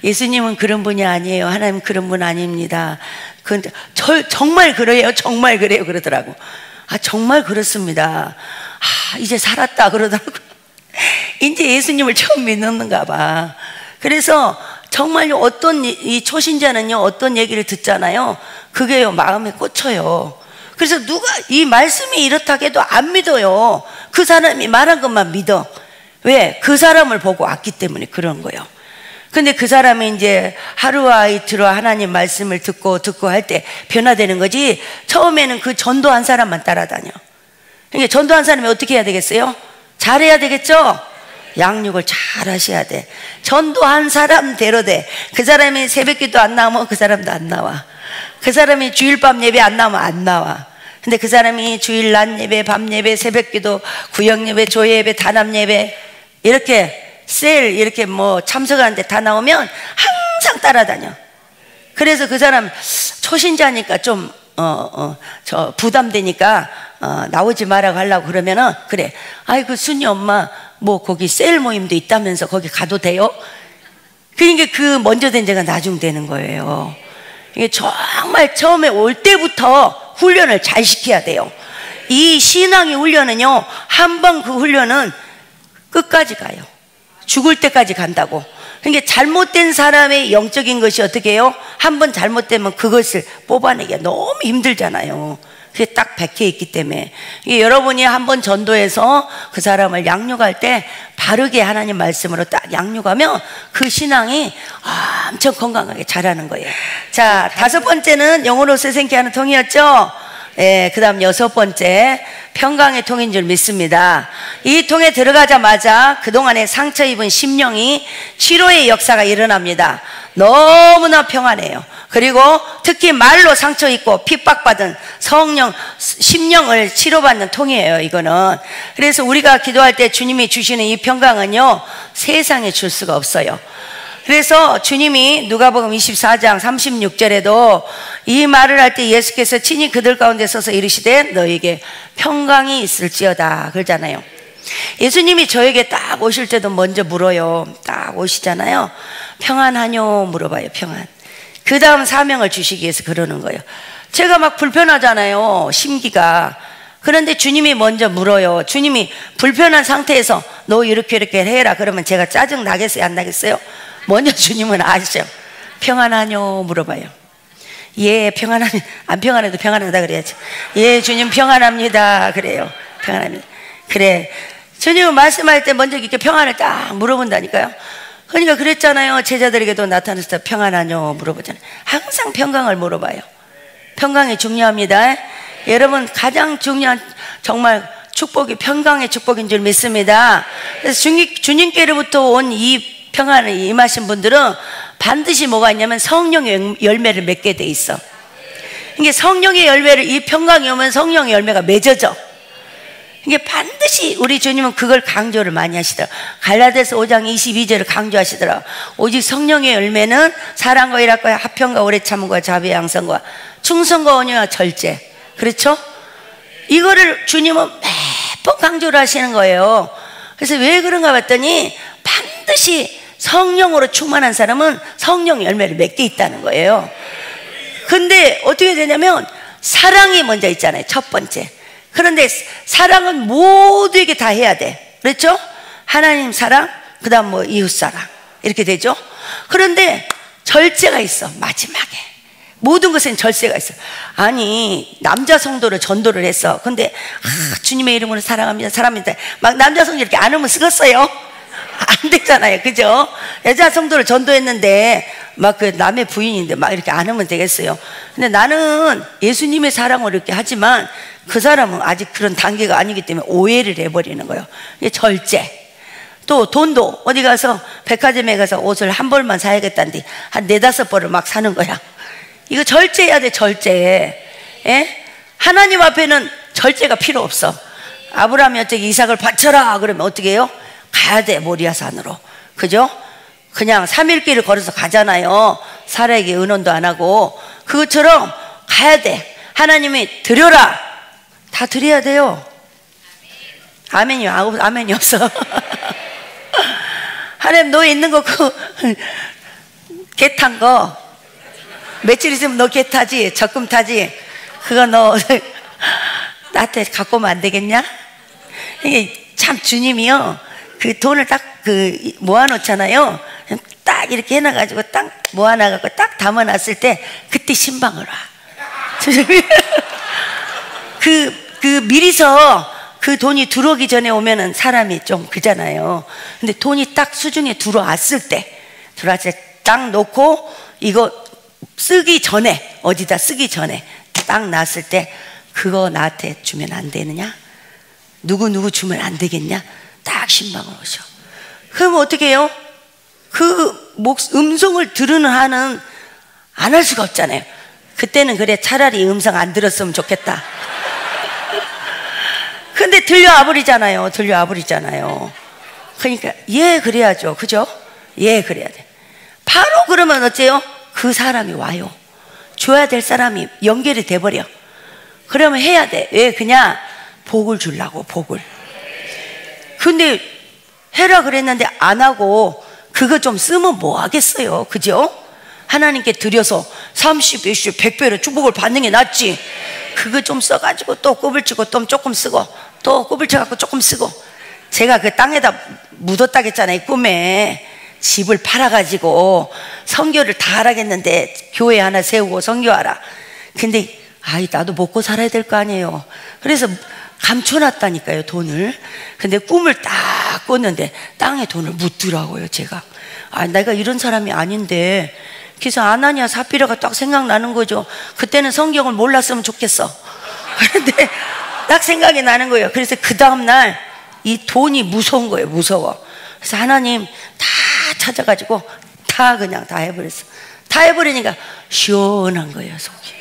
예수님은 그런 분이 아니에요. 하나님 그런 분 아닙니다. 근데 정말 그래요. 정말 그래요. 그러더라고. 아, 정말 그렇습니다. 아, 이제 살았다 그러더라고. 이제 예수님을 처음 믿는가 봐. 그래서 정말요, 이 초신자는요, 어떤 얘기를 듣잖아요. 그게요, 마음에 꽂혀요. 그래서 누가 이 말씀이 이렇다고 해도 안 믿어요. 그 사람이 말한 것만 믿어. 왜? 그 사람을 보고 왔기 때문에 그런 거예요. 근데 그 사람이 이제 하루와 이틀와 하나님 말씀을 듣고 할 때 변화되는 거지, 처음에는 그 전도한 사람만 따라다녀. 그러니까 전도한 사람이 어떻게 해야 되겠어요? 잘해야 되겠죠? 양육을 잘 하셔야 돼. 전도한 사람대로 돼. 그 사람이 새벽기도 안 나오면 그 사람도 안 나와. 그 사람이 주일밤 예배 안 나오면 안 나와. 근데 그 사람이 주일 낮 예배, 밤 예배, 새벽기도, 구역 예배, 조회 예배, 단합 예배 이렇게 이렇게 뭐 참석하는데 다 나오면 항상 따라다녀. 그래서 그 사람 초신자니까 좀 부담되니까 나오지 말라고 하려고 그러면은, 그래, 아이고 순이 엄마 뭐 거기 셀 모임도 있다면서 거기 가도 돼요? 그러니까 그 먼저 된 제가 나중 되는 거예요. 이게 정말 처음에 올 때부터 훈련을 잘 시켜야 돼요. 이 신앙의 훈련은요, 한 번 그 훈련은 끝까지 가요. 죽을 때까지 간다고. 그러니까 잘못된 사람의 영적인 것이 어떻게 해요? 한 번 잘못되면 그것을 뽑아내기가 너무 힘들잖아요. 그게 딱 박혀 있기 때문에. 여러분이 한번 전도해서 그 사람을 양육할 때 바르게 하나님 말씀으로 딱 양육하면 그 신앙이 엄청 건강하게 자라는 거예요. 자, 5번째는 영으로서 생기하는 통이었죠. 그 다음 6번째, 평강의 통인 줄 믿습니다. 이 통에 들어가자마자 그동안에 상처 입은 심령이 치료의 역사가 일어납니다. 너무나 평안해요. 그리고 특히 말로 상처 입고 핍박받은 심령을 치료받는 통이에요, 이거는. 그래서 우리가 기도할 때 주님이 주시는 이 평강은요, 세상에 줄 수가 없어요. 그래서 주님이 누가복음 24장 36절에도 이 말을 할 때 예수께서 친히 그들 가운데 서서 이르시되 너에게 평강이 있을지어다 그러잖아요. 예수님이 저에게 딱 오실 때도 먼저 물어요. 딱 오시잖아요. 평안하뇨 물어봐요. 평안. 그 다음 사명을 주시기 위해서 그러는 거예요. 제가 막 불편하잖아요, 심기가. 그런데 주님이 먼저 물어요. 주님이 불편한 상태에서 너 이렇게 해라 그러면 제가 짜증 나겠어요, 안 나겠어요? 먼저 주님은 아시죠? 평안하뇨 물어봐요. 예, 안 평안해도 평안하다 그래야지. 예, 주님 평안합니다 그래요. 평안합니다. 그래, 주님은 말씀할 때 먼저 이렇게 평안을 딱 물어본다니까요. 그러니까 그랬잖아요. 제자들에게도 나타났을 때 평안하뇨 물어보잖아요. 항상 평강을 물어봐요. 평강이 중요합니다. 여러분, 가장 중요한 정말 축복이 평강의 축복인 줄 믿습니다. 그래서 주님께로부터 온 이 평안을 임하신 분들은 반드시 뭐가 있냐면 성령의 열매를 맺게 돼 있어. 이게 성령의 열매를, 이 평강이 오면 성령의 열매가 맺어져. 이게 반드시 우리 주님은 그걸 강조를 많이 하시더라고요. 갈라디아서 5장 22절을 강조하시더라고요. 오직 성령의 열매는 사랑과 일합과 화평과 오래 참음과 자비와 양선과 충성과 온유와 절제. 그렇죠? 이거를 주님은 매번 강조를 하시는 거예요. 그래서 왜 그런가 봤더니 반드시 성령으로 충만한 사람은 성령 열매를 맺게 있다는 거예요. 근데 어떻게 되냐면 사랑이 먼저 있잖아요. 첫 번째. 그런데 사랑은 모두에게 다 해야 돼. 그렇죠? 하나님 사랑, 그 다음 뭐 이웃 사랑 이렇게 되죠. 그런데 절제가 있어. 마지막에 모든 것엔 절제가 있어. 아니 남자 성도를 전도를 했어. 근데 주님의 이름으로 사랑합니다 사랑합니다 막 남자 성도 이렇게 안 하면 쓰겠어요? 안 되잖아요. 그죠? 여자 성도를 전도했는데 막 그 남의 부인인데 막 이렇게 안 하면 되겠어요? 근데 나는 예수님의 사랑으로 이렇게 하지만 그 사람은 아직 그런 단계가 아니기 때문에 오해를 해버리는 거예요. 이게 절제. 또 돈도 어디 가서 백화점에 가서 옷을 한 벌만 사야겠다는데 한 4-5벌을 막 사는 거야. 이거 절제해야 돼. 절제. 예? 하나님 앞에는 절제가 필요 없어. 아브라함이 어떻게 이삭을 바쳐라 그러면 어떻게 해요? 가야 돼. 모리아산으로. 그죠? 그냥 3일 길을 걸어서 가잖아요. 사라에게 의논도 안 하고. 그것처럼 가야 돼. 하나님이 드려라. 다 드려야 돼요. 아멘이 아멘이 없어. 하나님 너 있는 거 개 탄 거 며칠 있으면 너 개 타지 적금 타지 그거 너 나한테 갖고 오면 안 되겠냐? 이게 참 주님이요 그 돈을 딱 모아놓잖아요. 딱 이렇게 해놔가지고 딱 모아놔갖고 딱 담아놨을 때 그때 신방을 와. 그 미리서 그 돈이 들어오기 전에 오면은 사람이 좀 그잖아요. 근데 돈이 딱 수중에 들어왔을 때 딱 놓고 이거 쓰기 전에 어디다 쓰기 전에 딱 놨을 때 그거 나한테 주면 안 되느냐? 누구 주면 안 되겠냐? 딱 신방을 오셔. 그럼 어떻게 해요? 그 음성을 들으는 한은 안 할 수가 없잖아요. 그때는 그래 차라리 음성 안 들었으면 좋겠다. 근데 들려와 버리잖아요. 그러니까 예 그래야죠. 그죠? 예 그래야 돼. 바로 그러면 어째요? 그 사람이 와요. 줘야 될 사람이 연결이 돼버려. 그러면 해야 돼. 왜 그냥 복을 주려고. 복을. 근데 해라 그랬는데 안 하고 그거 좀 쓰면 뭐 하겠어요. 그죠? 하나님께 드려서 30, 20, 100배로 축복을 받는 게 낫지. 그거 좀 써가지고 또 꼬불치고 또 조금 쓰고 또 꼬불쳐갖고 조금 쓰고. 제가 그 땅에다 묻었다겠잖아요. 꿈에 집을 팔아가지고 선교를 다 하라겠는데 교회 하나 세우고 선교하라. 근데 나도 먹고 살아야 될 거 아니에요. 그래서 감춰놨다니까요 돈을. 근데 꿈을 딱 꿨는데 땅에 돈을 묻더라고요. 제가 내가 이런 사람이 아닌데. 그래서 아나니아 삽비라가 딱 생각나는 거죠. 그때는 성경을 몰랐으면 좋겠어. 그런데 딱 생각이 나는 거예요. 그래서 그 다음날 이 돈이 무서운 거예요. 무서워. 그래서 하나님 다 찾아가지고 다 그냥 다 해버렸어. 다 해버리니까 시원한 거예요. 속이.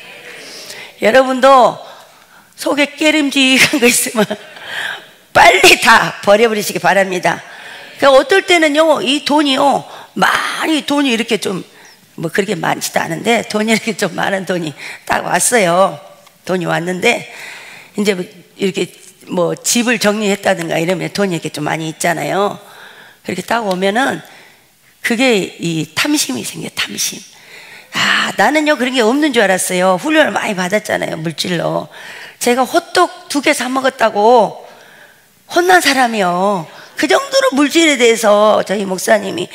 여러분도 속에 깨름직한 거 있으면 빨리 다 버려버리시기 바랍니다. 그러니까 어떨 때는요 이 돈이요 많이 돈이 이렇게 좀 뭐 그렇게 많지도 않은데 돈이 이렇게 좀 많은 돈이 딱 왔어요. 돈이 왔는데 이제 이렇게 뭐 집을 정리했다든가 이러면 돈이 이렇게 좀 많이 있잖아요. 그렇게 딱 오면은 그게 이 탐심이 생겨. 탐심. 나는요 그런 게 없는 줄 알았어요. 훈련을 많이 받았잖아요. 물질로. 제가 호떡 2개 사 먹었다고 혼난 사람이요. 그 정도로 물질에 대해서 저희 목사님이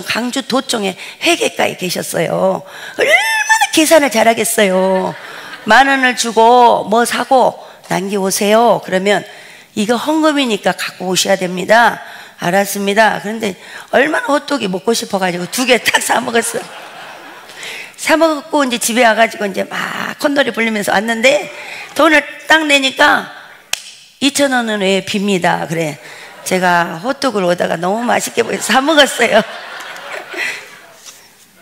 강주 도청에 회계과에 계셨어요. 얼마나 계산을 잘하겠어요. 10,000원을 주고 뭐 사고 남겨오세요. 그러면 이거 헌금이니까 갖고 오셔야 됩니다. 알았습니다. 그런데 얼마나 호떡이 먹고 싶어가지고 2개 딱 사 먹었어요. 사 먹고 이제 집에 와가지고 이제 막 콧노래 부르면서 왔는데 돈을 딱 내니까 2,000원은 왜 빕니다. 그래. 제가 호떡을 오다가 너무 맛있게 보여서 사 먹었어요.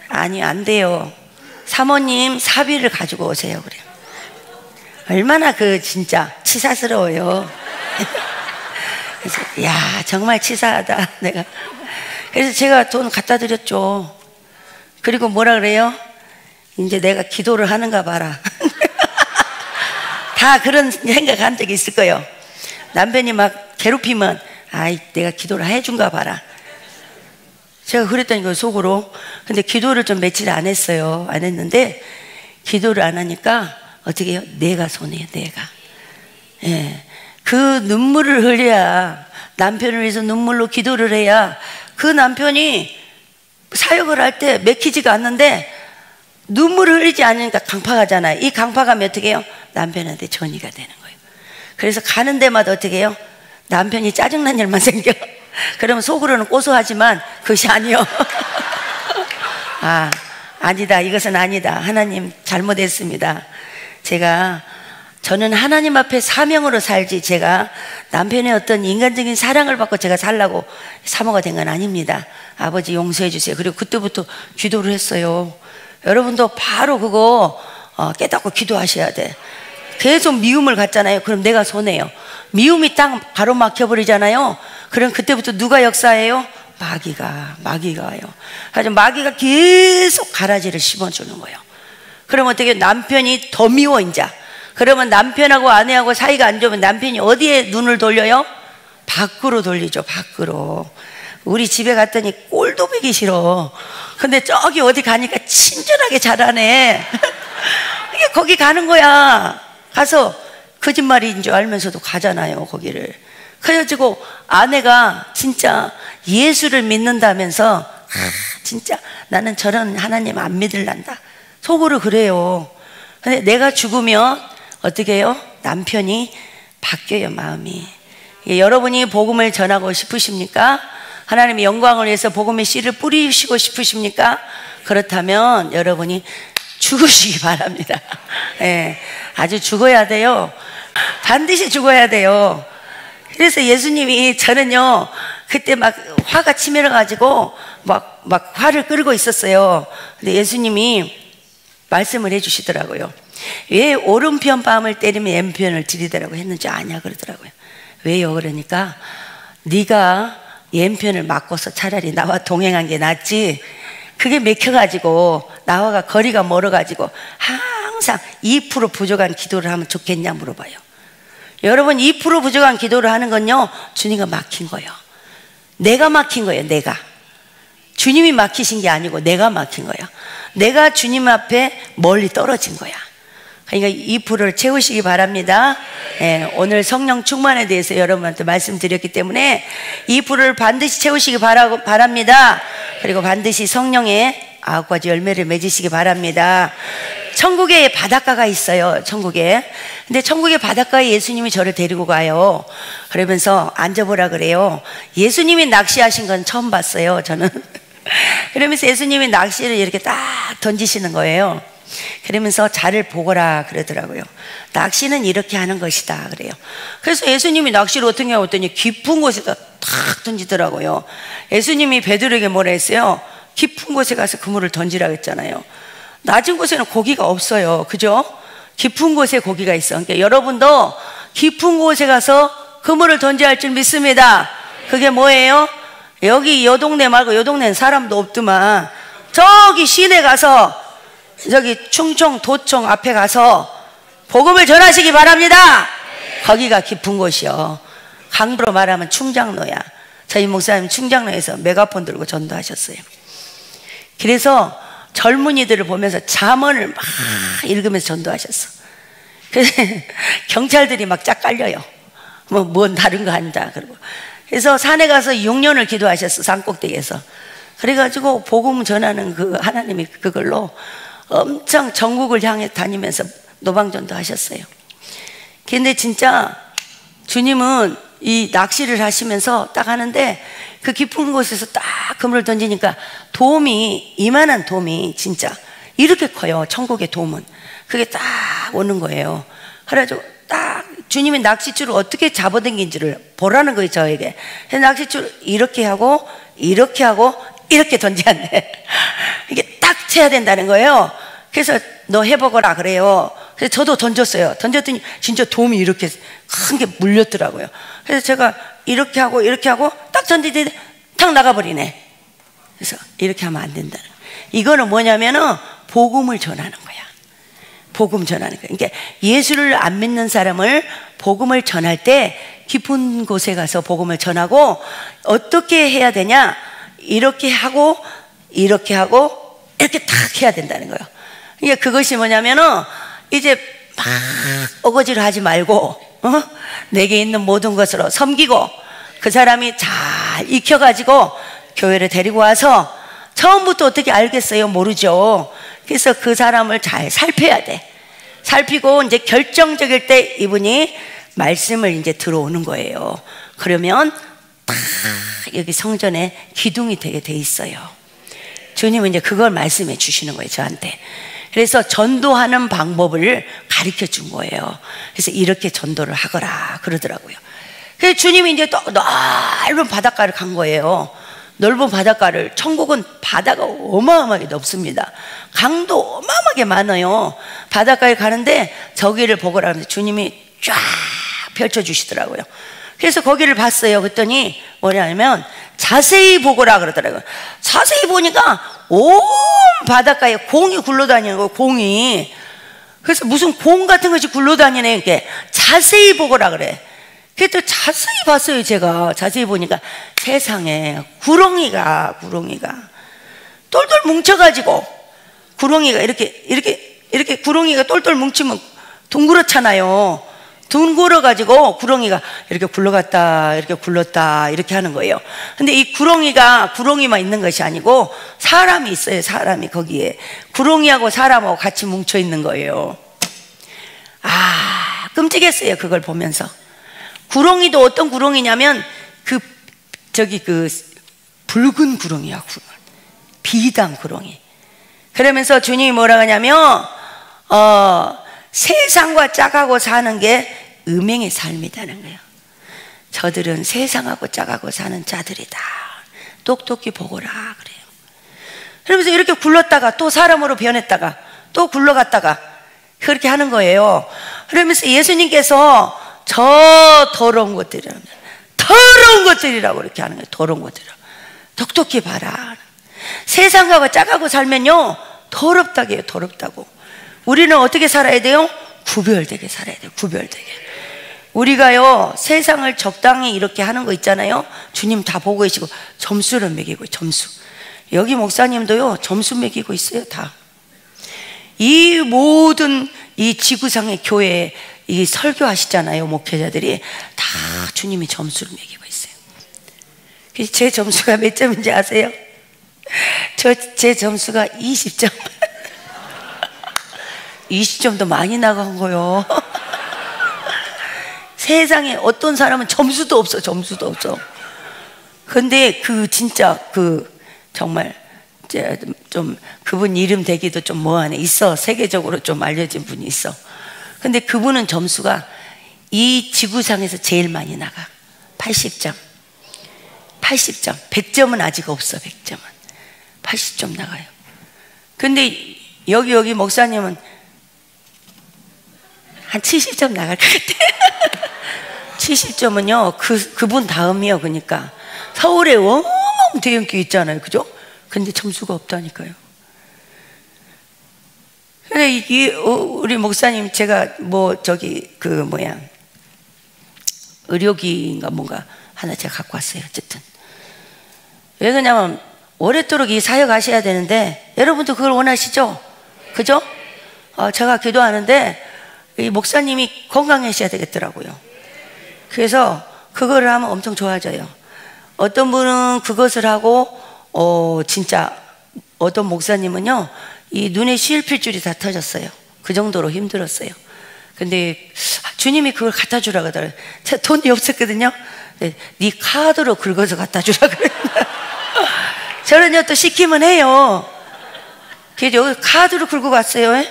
아니 안 돼요. 사모님 사비를 가지고 오세요. 그래요. 얼마나 진짜 치사스러워요. 그래서 야 정말 치사하다 내가. 그래서 제가 돈 갖다 드렸죠. 그리고 뭐라 그래요? 이제 내가 기도를 하는가 봐라. 다 그런 생각한 적이 있을 거예요. 남편이 막 괴롭히면 내가 기도를 해준가 봐라. 제가 그랬다니까요 속으로. 근데 기도를 좀 며칠 안 했어요. 안 했는데 기도를 안 하니까 어떻게 해요? 내가 손해요. 예. 그 눈물을 흘려야, 남편을 위해서 눈물로 기도를 해야 그 남편이 사역을 할 때 맥히지가 않는데 눈물을 흘리지 않으니까 강팍하잖아요. 이 강팍하면 어떻게 해요? 남편한테 전이가 되는 거예요. 그래서 가는 데마다 어떻게 해요? 남편이 짜증난 일만 생겨. 그러면 속으로는 고소하지만 그것이 아니요. 아, 아니다. 이것은 아니다. 하나님 잘못했습니다. 저는 하나님 앞에 사명으로 살지, 제가 남편의 어떤 인간적인 사랑을 받고 제가 살라고 사모가 된 건 아닙니다. 아버지 용서해 주세요. 그리고 그때부터 기도를 했어요. 여러분도 바로 그거 깨닫고 기도하셔야 돼. 계속 미움을 갖잖아요. 그럼 내가 손해요. 미움이 딱 가로막혀버리잖아요. 그럼 그때부터 누가 역사해요? 마귀가요. 하지만 마귀가 계속 가라지를 심어주는 거예요. 그럼 어떻게, 남편이 더 미워 이제. 그러면 남편하고 아내하고 사이가 안 좋으면 남편이 어디에 눈을 돌려요? 밖으로 돌리죠. 밖으로. 우리 집에 갔더니 꼴도 보기 싫어. 근데 저기 어디 가니까 친절하게 잘하네. 이게 거기 가는 거야. 가서 거짓말인 줄 알면서도 가잖아요, 거기를. 그래가지고 아내가 진짜 예수를 믿는다면서 진짜 나는 저런 하나님 안 믿을란다, 속으로 그래요. 근데 내가 죽으면 어떻게 해요? 남편이 바뀌어요, 마음이. 여러분이 복음을 전하고 싶으십니까? 하나님의 영광을 위해서 복음의 씨를 뿌리시고 싶으십니까? 그렇다면 여러분이 죽으시기 바랍니다. 네, 아주 죽어야 돼요. 반드시 죽어야 돼요. 그래서 예수님이, 저는요 그때 막 화가 치밀어 가지고 막 화를 끌고 있었어요. 근데 예수님이 말씀을 해주시더라고요. 왜 오른편 뺨을 때리면 왼편을 들이대라고 했는지 아냐 그러더라고요. 왜요? 그러니까 네가 왼편을 맞고서 차라리 나와 동행한 게 낫지, 그게 맥혀가지고 나와가 거리가 멀어가지고 항상 2% 부족한 기도를 하면 좋겠냐 물어봐요. 여러분, 2% 부족한 기도를 하는 건요, 주님과 막힌 거예요. 내가 막힌 거예요. 내가. 주님이 막히신 게 아니고 내가 막힌 거예요. 내가 주님 앞에 멀리 떨어진 거야. 그러니까 2%를 채우시기 바랍니다. 예, 오늘 성령 충만에 대해서 여러분한테 말씀드렸기 때문에 2%를 반드시 채우시기 바랍니다. 그리고 반드시 성령의 9가지 열매를 맺으시기 바랍니다. 천국에 바닷가가 있어요, 천국에. 근데 천국의 바닷가에 예수님이 저를 데리고 가요. 그러면서 앉아보라 그래요. 예수님이 낚시하신 건 처음 봤어요, 저는. 그러면서 예수님이 낚시를 이렇게 딱 던지시는 거예요. 그러면서 자를 보거라 그러더라고요. 낚시는 이렇게 하는 것이다 그래요. 그래서 예수님이 낚시를 어떻게 하고 했더니 깊은 곳에다 탁 던지더라고요. 예수님이 베드로에게 뭐라 했어요? 깊은 곳에 가서 그물을 던지라고 했잖아요. 낮은 곳에는 고기가 없어요, 그죠? 깊은 곳에 고기가 있어. 그러니까 여러분도 깊은 곳에 가서 그물을 던져야 할 줄 믿습니다. 그게 뭐예요? 여기 요 동네 말고, 요 동네는 사람도 없더만 저기 시내 가서, 저기 충청 도청 앞에 가서 복음을 전하시기 바랍니다. 거기가 깊은 곳이요. 강부로 말하면 충장로야. 저희 목사님 충장로에서 메가폰 들고 전도하셨어요. 그래서 젊은이들을 보면서 잠언을 막 읽으면서 전도하셨어. 그래서 경찰들이 막 짝 깔려요. 뭔 다른 거 한다 그러고. 그래서 산에 가서 6년을 기도하셨어, 산꼭대기에서. 그래가지고 복음 전하는 그 하나님이 그걸로 엄청 전국을 향해 다니면서 노방전도 하셨어요. 근데 진짜 주님은 이 낚시를 하시면서 딱 하는데 그 깊은 곳에서 딱 그물을 던지니까 돔이, 이만한 돔이 진짜 이렇게 커요, 천국의 돔은. 그게 딱 오는 거예요. 그래가지고 딱 주님이 낚싯줄을 어떻게 잡아당긴지를 보라는 거예요, 저에게. 그래서 낚싯줄을 이렇게 하고 이렇게 하고 이렇게 던져야 돼. 이게 딱 쳐야 된다는 거예요. 그래서 너 해보거라 그래요. 그래서 저도 던졌어요. 던졌더니 진짜 돔이 이렇게 큰 게 물렸더라고요. 그래서 제가 이렇게 하고 딱 던지더니 탁 나가버리네. 그래서 이렇게 하면 안 된다는 거예요. 이거는 뭐냐면은 복음을 전하는 거야. 복음 전하는 거야. 그러니까 예수를 안 믿는 사람을 복음을 전할 때 깊은 곳에 가서 복음을 전하고, 어떻게 해야 되냐? 이렇게 하고 이렇게 탁 해야 된다는 거예요. 그러니까 그것이 뭐냐면은 이제 막 어거지로 하지 말고 내게 있는 모든 것으로 섬기고 그 사람이 잘 익혀가지고 교회를 데리고 와서 처음부터 어떻게 알겠어요? 모르죠. 그래서 그 사람을 잘 살펴야 돼. 살피고 이제 결정적일 때 이분이 말씀을 이제 들어오는 거예요. 그러면 딱 여기 성전에 기둥이 되게 돼 있어요. 주님은 이제 그걸 말씀해 주시는 거예요, 저한테. 그래서 전도하는 방법을 가르쳐 준 거예요. 그래서 이렇게 전도를 하거라 그러더라고요. 그래서 주님이 이제 또 넓은 바닷가를 간 거예요. 넓은 바닷가를, 천국은 바다가 어마어마하게 넓습니다. 강도 어마어마하게 많아요. 바닷가에 가는데 저기를 보거라 하는데 주님이 쫙 펼쳐주시더라고요. 그래서 거기를 봤어요. 그랬더니 뭐냐면 자세히 보거라 그러더라고요. 자세히 보니까 온 바닷가에 공이 굴러다니는 거예요. 공이. 그래서 무슨 공 같은 것이 굴러다니네. 이렇게 자세히 보거라 그래. 그래도 자세히 봤어요. 제가 자세히 보니까 세상에 구렁이가 똘똘 뭉쳐가지고, 구렁이가 이렇게 구렁이가 똘똘 뭉치면 둥그렇잖아요. 둥그러가지고 구렁이가 이렇게 굴러갔다 이렇게 굴렀다 이렇게 하는 거예요. 근데 이 구렁이만 있는 것이 아니고 사람이 있어요. 사람이 거기에 구렁이하고 사람하고 같이 뭉쳐 있는 거예요. 아, 끔찍했어요. 그걸 보면서. 구렁이도 어떤 구렁이냐면 그 붉은 구렁이야. 비단 구렁이. 그러면서 주님이 뭐라 하냐면 세상과 짝하고 사는 게 음행의 삶이라는 거예요. 저들은 세상하고 짝하고 사는 자들이다. 똑똑히 보거라 그래요. 그러면서 이렇게 굴렀다가 또 사람으로 변했다가 또 굴러갔다가 그렇게 하는 거예요. 그러면서 예수님께서 저 더러운 것들이라고 이렇게 하는 거예요. 더러운 것들이라고. 똑똑히 봐라. 세상하고 짝하고 살면요 더럽다고 해요. 더럽다고. 우리는 어떻게 살아야 돼요? 구별되게 살아야 돼요. 구별되게. 우리가요 세상을 적당히 이렇게 하는 거 있잖아요. 주님 다 보고 계시고 점수를 매기고, 점수. 여기 목사님도요 점수 매기고 있어요. 다. 이 모든 이 지구상의 교회에 이 설교하시잖아요. 목회자들이 다 주님이 점수를 매기고 있어요. 제 점수가 몇 점인지 아세요? 제 점수가 20점. 20점도 많이 나간 거요. 세상에 어떤 사람은 점수도 없어. 점수도 없어. 근데 진짜 정말 좀 그분 이름 대기도 좀 뭐하네. 있어. 세계적으로 좀 알려진 분이 있어. 근데 그분은 점수가 이 지구상에서 제일 많이 나가. 80점. 80점. 100점은 아직 없어. 100점은. 80점 나가요. 근데 여기 목사님은 한 70점 나갈 것 같아. 70점은요 그분 다음이요. 그러니까 서울에 어마어마한 대형교 있잖아요. 그죠? 근데 점수가 없다니까요. 근데 우리 목사님, 제가 의료기인가 뭔가 하나 제가 갖고 왔어요. 어쨌든 왜 그러냐면 오랫도록 이 사역 하셔야 되는데, 여러분도 그걸 원하시죠? 그죠? 제가 기도하는데 이 목사님이 건강하셔야 되겠더라고요. 그래서 그거를 하면 엄청 좋아져요. 어떤 분은 그것을 하고 진짜 어떤 목사님은요 이 눈에 실핏줄이 다 터졌어요. 그 정도로 힘들었어요. 근데 주님이 그걸 갖다 주라고 하더라고요. 제가 돈이 없었거든요. 네 카드로 긁어서 갖다 주라고 그랬어요. 저는요 또 시키면 해요. 그래서 여기 카드로 긁고 갔어요.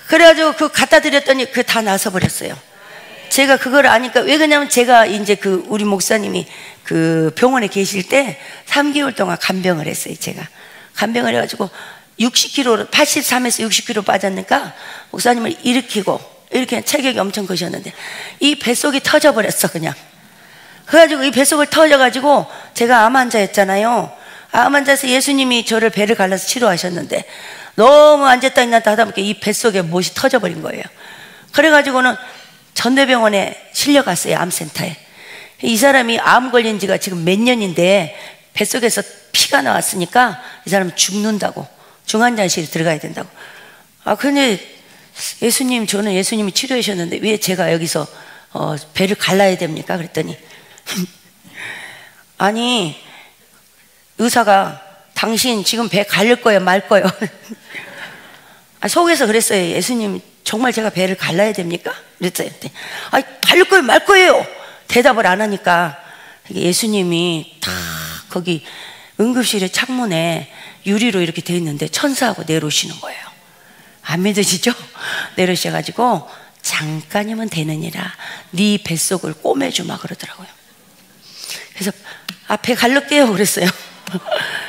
그래가지고 그거 갖다 드렸더니 그거 다 나서 버렸어요. 제가 그걸 아니까. 왜 그러냐면 제가 이제 우리 목사님이 병원에 계실 때 3개월 동안 간병을 했어요. 제가 간병을 해가지고 60kg, 83에서 60kg 빠졌으니까 목사님을 일으키고 이렇게 체격이 엄청 크셨는데 이 뱃속이 터져버렸어. 그냥 그래가지고 이 뱃속을 터져가지고 제가 암 환자였잖아요. 암 환자에서 예수님이 저를 배를 갈라서 치료하셨는데 너무 앉았다 일어났다 하다 보니까 이 뱃속에 못이 터져버린 거예요. 그래가지고는 전대병원에 실려갔어요. 암센터에. 이 사람이 암 걸린 지가 지금 몇 년인데 뱃속에서 피가 나왔으니까 이 사람 죽는다고, 중환자실에 들어가야 된다고. 근데 예수님, 저는 예수님이 치료하셨는데 왜 제가 여기서 배를 갈라야 됩니까? 그랬더니 아니, 의사가 당신 지금 배 갈릴 거예요, 말 거예요? 속에서 그랬어요. 예수님, 정말 제가 배를 갈라야 됩니까? 그랬어요. 아니, 갈릴 거예요, 말 거예요? 대답을 안 하니까 예수님이 다 거기 응급실의 창문에 유리로 이렇게 돼 있는데 천사하고 내려오시는 거예요. 안 믿으시죠? 내려오셔가지고 잠깐이면 되느니라 네 뱃속을 꼬매주마 그러더라고요. 그래서 배 갈를게요 그랬어요.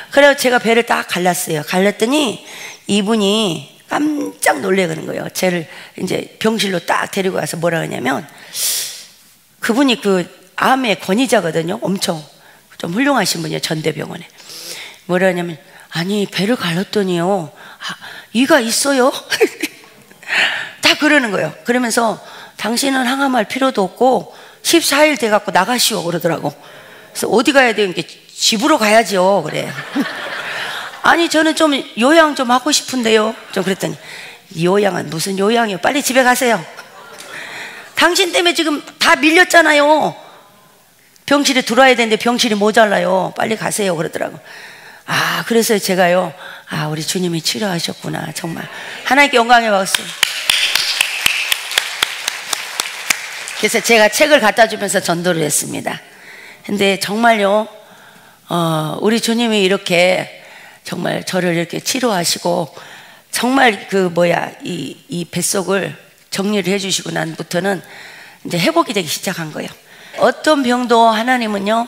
그래서 제가 배를 딱 갈랐어요. 갈랐더니 이분이 깜짝 놀래는 거예요. 쟤를 이제 병실로 딱 데리고 가서 뭐라 하냐면, 그분이 그 암의 권위자거든요. 엄청 좀 훌륭하신 분이에요. 전대병원에. 뭐라 하냐면, 아니 배를 갈랐더니요, 이가 있어요? 다 그러는 거예요. 그러면서 당신은 항암할 필요도 없고 14일 돼갖고 나가시오 그러더라고. 그래서 어디 가야 돼요? 집으로 가야죠. 그래. 아니 저는 좀 요양 좀 하고 싶은데요. 좀 그랬더니, 요양은 무슨 요양이요? 빨리 집에 가세요. 당신 때문에 지금 다 밀렸잖아요. 병실에 들어와야 되는데 병실이 모자라요. 빨리 가세요 그러더라고. 그래서 제가요, 우리 주님이 치료하셨구나. 정말 하나님께 영광의 박수. 그래서 제가 책을 갖다 주면서 전도를 했습니다. 근데 정말요, 우리 주님이 이렇게 정말 저를 이렇게 치료하시고, 정말 이 뱃속을 정리를 해주시고 난부터는 이제 회복이 되기 시작한 거예요. 어떤 병도 하나님은요,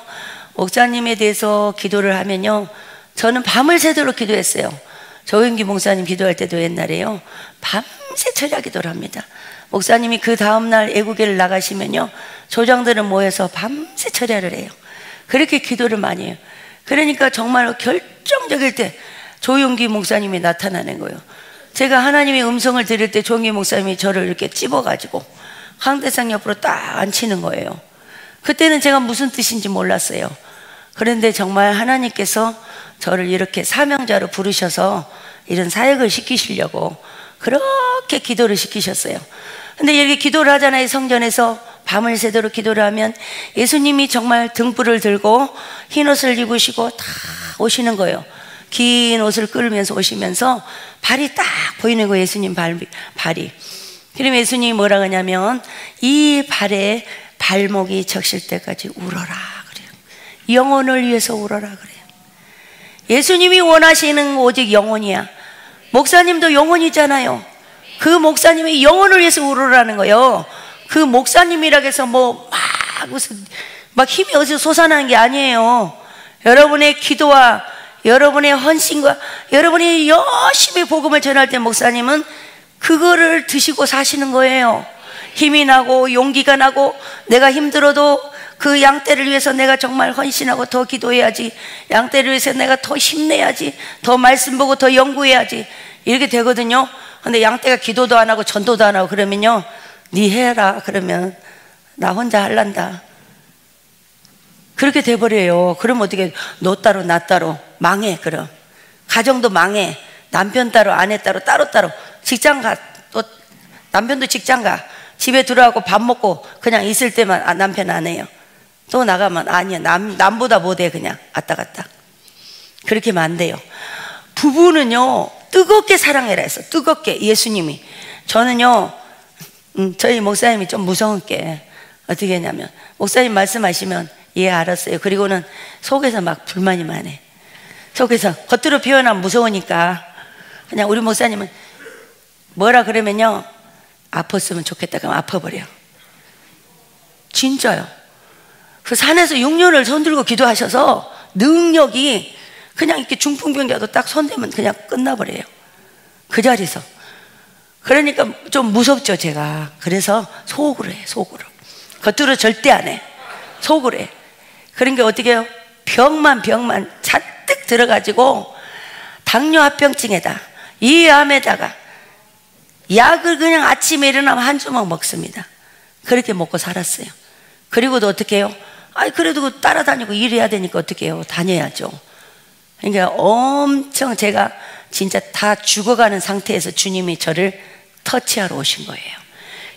목사님에 대해서 기도를 하면요, 저는 밤을 새도록 기도했어요. 조영기 목사님 기도할 때도 옛날에요, 밤새 철야 기도를 합니다. 목사님이 그 다음날 애국회를 나가시면요, 조장들은 모여서 밤새 철야를 해요. 그렇게 기도를 많이 해요. 그러니까 정말 결정적일 때 조용기 목사님이 나타나는 거예요. 제가 하나님의 음성을 들을 때 조용기 목사님이 저를 이렇게 찝어가지고 황대상 옆으로 딱 앉히는 거예요. 그때는 제가 무슨 뜻인지 몰랐어요. 그런데 정말 하나님께서 저를 이렇게 사명자로 부르셔서 이런 사역을 시키시려고 그렇게 기도를 시키셨어요. 근데 이렇게 기도를 하잖아요. 성전에서 밤을 새도록 기도를 하면 예수님이 정말 등불을 들고 흰 옷을 입으시고 다 오시는 거예요. 긴 옷을 끌면서 오시면서 발이 딱 보이는 거예요. 예수님 발이. 그럼 예수님이 뭐라 하냐면, 이 발에 발목이 적실 때까지 울어라 그래요. 영혼을 위해서 울어라 그래요. 예수님이 원하시는 오직 영혼이야. 목사님도 영혼이잖아요. 그 목사님이 영혼을 위해서 울으라는 거예요. 그 목사님이라고 해서 막 힘이 어디서 솟아나는 게 아니에요. 여러분의 기도와 여러분의 헌신과 여러분이 열심히 복음을 전할 때 목사님은 그거를 드시고 사시는 거예요. 힘이 나고 용기가 나고, 내가 힘들어도 그 양떼를 위해서 내가 정말 헌신하고 더 기도해야지, 양떼를 위해서 내가 더 힘내야지, 더 말씀 보고 더 연구해야지, 이렇게 되거든요. 근데 양떼가 기도도 안 하고 전도도 안 하고 그러면요, 네 해라 그러면 나 혼자 할란다, 그렇게 돼버려요. 그럼 어떻게, 너 따로 나 따로 망해. 그럼 가정도 망해. 남편 따로 아내 따로 따로 직장 가, 또 남편도 직장 가, 집에 들어가고 밥 먹고 그냥 있을 때만 남편 안 해요. 또 나가면 아니야, 남보다 못해. 그냥 왔다 갔다. 그렇게 하면 안 돼요. 부부는요, 뜨겁게 사랑해라 해서, 뜨겁게. 예수님이, 저는요, 저희 목사님이 좀 무서운 게 어떻게 했냐면, 목사님 말씀하시면 예 알았어요. 그리고는 속에서 막 불만이 많아. 속에서 겉으로 표현하면 무서우니까 그냥 우리 목사님은 뭐라 그러면요, 아팠으면 좋겠다 그러면 아파버려. 진짜요. 그 산에서 6년을 손들고 기도하셔서 능력이 그냥 이렇게 중풍병자도 딱 손대면 그냥 끝나버려요. 그 자리에서. 그러니까 좀 무섭죠 제가. 그래서 속으로 해. 속으로. 겉으로 절대 안 해. 속으로 해. 그러니까 어떻게 해요? 병만 잔뜩 들어가지고 당뇨합병증에다 이 암에다가 약을 그냥 아침에 일어나면 한 주먹 먹습니다. 그렇게 먹고 살았어요. 그리고도 어떻게 해요? 그래도 따라다니고 일해야 되니까 어떻게 해요? 다녀야죠. 그러니까 엄청 제가 진짜 다 죽어가는 상태에서 주님이 저를 터치하러 오신 거예요.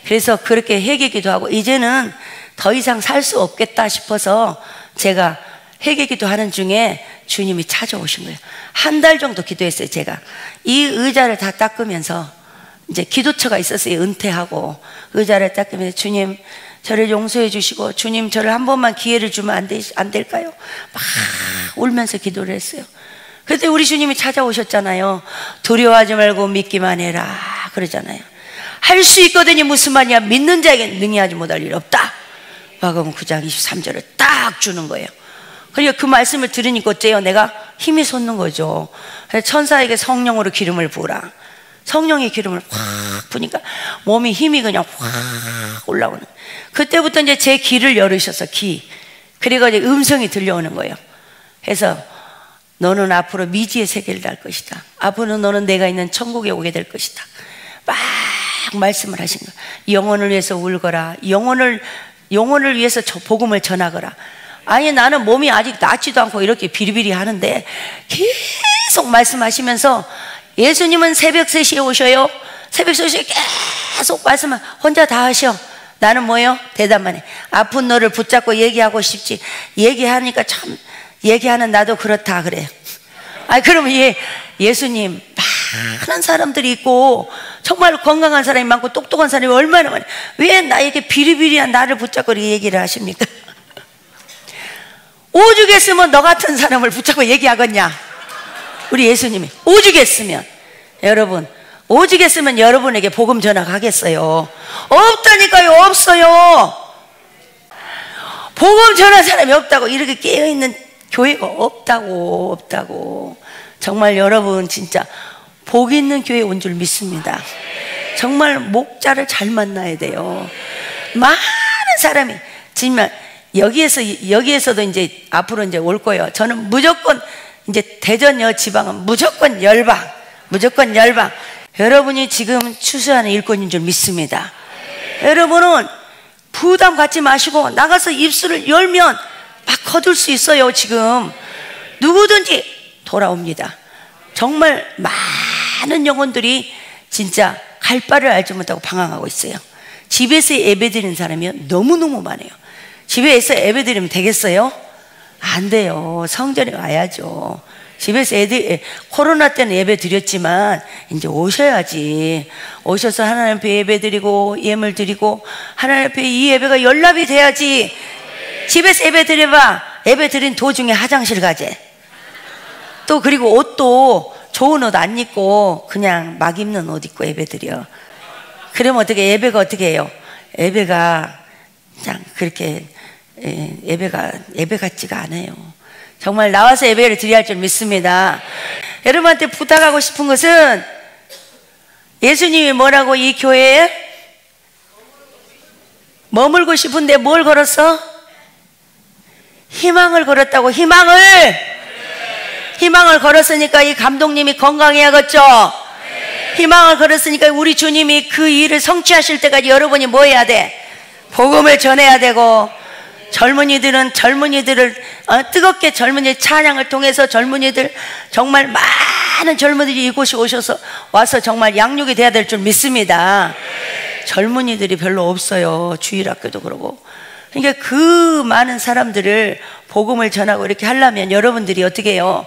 그래서 그렇게 회개기도 하고 이제는 더 이상 살 수 없겠다 싶어서 제가 회개기도 하는 중에 주님이 찾아오신 거예요. 한 달 정도 기도했어요. 제가 이 의자를 다 닦으면서 이제 기도처가 있었어요. 은퇴하고 의자를 닦으면서 주님 저를 용서해 주시고 주님 저를 한 번만 기회를 주면 안 될까요? 막 울면서 기도를 했어요. 그때 우리 주님이 찾아오셨잖아요. 두려워하지 말고 믿기만 해라 그러잖아요. 할 수 있거든요. 무슨 말이야? 믿는 자에게 능히하지 못할 일 없다. 마가복음 9장 23절을 딱 주는 거예요. 그러니까 그 말씀을 들으니까 어째요? 내가 힘이 솟는 거죠. 천사에게 성령으로 기름을 부으라. 성령의 기름을 확 부니까 몸이 힘이 그냥 확 올라오는. 그때부터 이제 제 귀를 열으셔서 그래가지고 음성이 들려오는 거예요. 그래서 너는 앞으로 미지의 세계를 갈 것이다. 앞으로 너는 내가 있는 천국에 오게 될 것이다. 막 말씀을 하신 거예요. 영혼을 위해서 울거라. 영혼을 위해서 복음을 전하거라. 아니 나는 몸이 아직 낫지도 않고 이렇게 비리비리 하는데 계속 말씀하시면서 예수님은 새벽 3시에 오셔요. 새벽 3시에 계속 말씀을 혼자 다 하셔. 나는 뭐예요? 대답만 해. 아픈 너를 붙잡고 얘기하고 싶지. 얘기하니까 참 얘기하는 나도 그렇다 그래요. 그러면 예수님 많은 사람들이 있고 정말 건강한 사람이 많고 똑똑한 사람이 얼마나 많아요. 왜 나에게 비리비리한 나를 붙잡고 얘기를 하십니까? 오죽했으면 너 같은 사람을 붙잡고 얘기하겠냐? 우리 예수님이 오죽했으면 여러분 오죽했으면 여러분에게 복음 전하겠어요? 없다니까요. 없어요. 복음 전할 사람이 없다고. 이렇게 깨어있는 교회가 없다고. 정말 여러분 진짜 복 있는 교회에 온 줄 믿습니다. 정말 목자를 잘 만나야 돼요. 많은 사람이 정말 여기에서도 이제 앞으로 이제 올 거예요. 저는 무조건 이제 대전여 지방은 무조건 열방. 여러분이 지금 추수하는 일꾼인 줄 믿습니다. 여러분은 부담 갖지 마시고 나가서 입술을 열면 막 거둘 수 있어요. 지금 누구든지 돌아옵니다. 정말 많은 영혼들이 진짜 갈 바를 알지 못하고 방황하고 있어요. 집에서 예배드리는 사람이 너무너무 많아요. 집에서 예배드리면 되겠어요? 안 돼요. 성전에 와야죠. 집에서 코로나 때는 예배 드렸지만 이제 오셔야지. 오셔서 하나님 앞에 예배 드리고 예물 드리고 하나님 앞에 이 예배가 연락이 돼야지. 집에서 예배 드려봐. 예배 드린 도중에 화장실 가재. 또 그리고 옷도 좋은 옷 안 입고 그냥 막 입는 옷 입고 예배 드려. 그러면 어떻게 예배가 어떻게 해요? 예배가 그냥 그렇게 예배 같지가 않아요. 정말 나와서 예배를 드려야 할 줄 믿습니다. 여러분한테 부탁하고 싶은 것은 예수님이 뭐라고 이 교회에 머물고 싶은데 뭘 걸었어? 희망을 걸었다고. 희망을 걸었으니까 이 감독님이 건강해야겠죠. 희망을 걸었으니까 우리 주님이 그 일을 성취하실 때까지 여러분이 뭐 해야 돼? 복음을 전해야 되고, 젊은이들을 뜨겁게 젊은이 찬양을 통해서 젊은이들 정말 많은 젊은이들이 이곳에 와서 정말 양육이 돼야 될 줄 믿습니다. 젊은이들이 별로 없어요. 주일학교도 그러고. 그러니까 그 많은 사람들을 복음을 전하고 이렇게 하려면 여러분들이 어떻게 해요?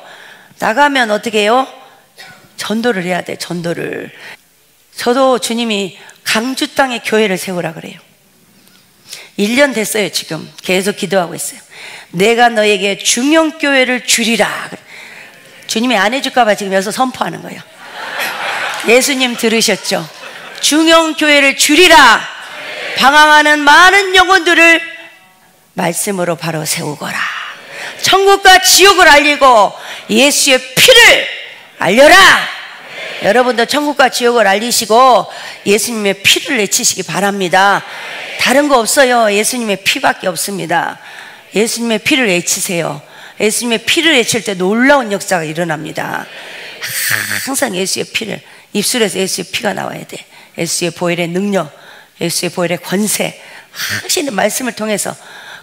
나가면 어떻게 해요? 전도를 해야 돼. 전도를. 저도 주님이 강주 땅에 교회를 세우라 그래요. 1년 됐어요. 지금 계속 기도하고 있어요. 내가 너에게 중형교회를 주리라. 주님이 안 해줄까 봐 지금 여기서 선포하는 거예요. 예수님 들으셨죠? 중형교회를 주리라. 방황하는 많은 영혼들을 말씀으로 바로 세우거라. 천국과 지옥을 알리고 예수의 피를 알려라. 여러분도 천국과 지옥을 알리시고 예수님의 피를 외치시기 바랍니다. 다른 거 없어요. 예수님의 피밖에 없습니다. 예수님의 피를 외치세요. 예수님의 피를 외칠 때 놀라운 역사가 일어납니다. 항상 예수의 피를, 입술에서 예수의 피가 나와야 돼. 예수의 보혈의 능력, 예수의 보혈의 권세, 하시는 말씀을 통해서.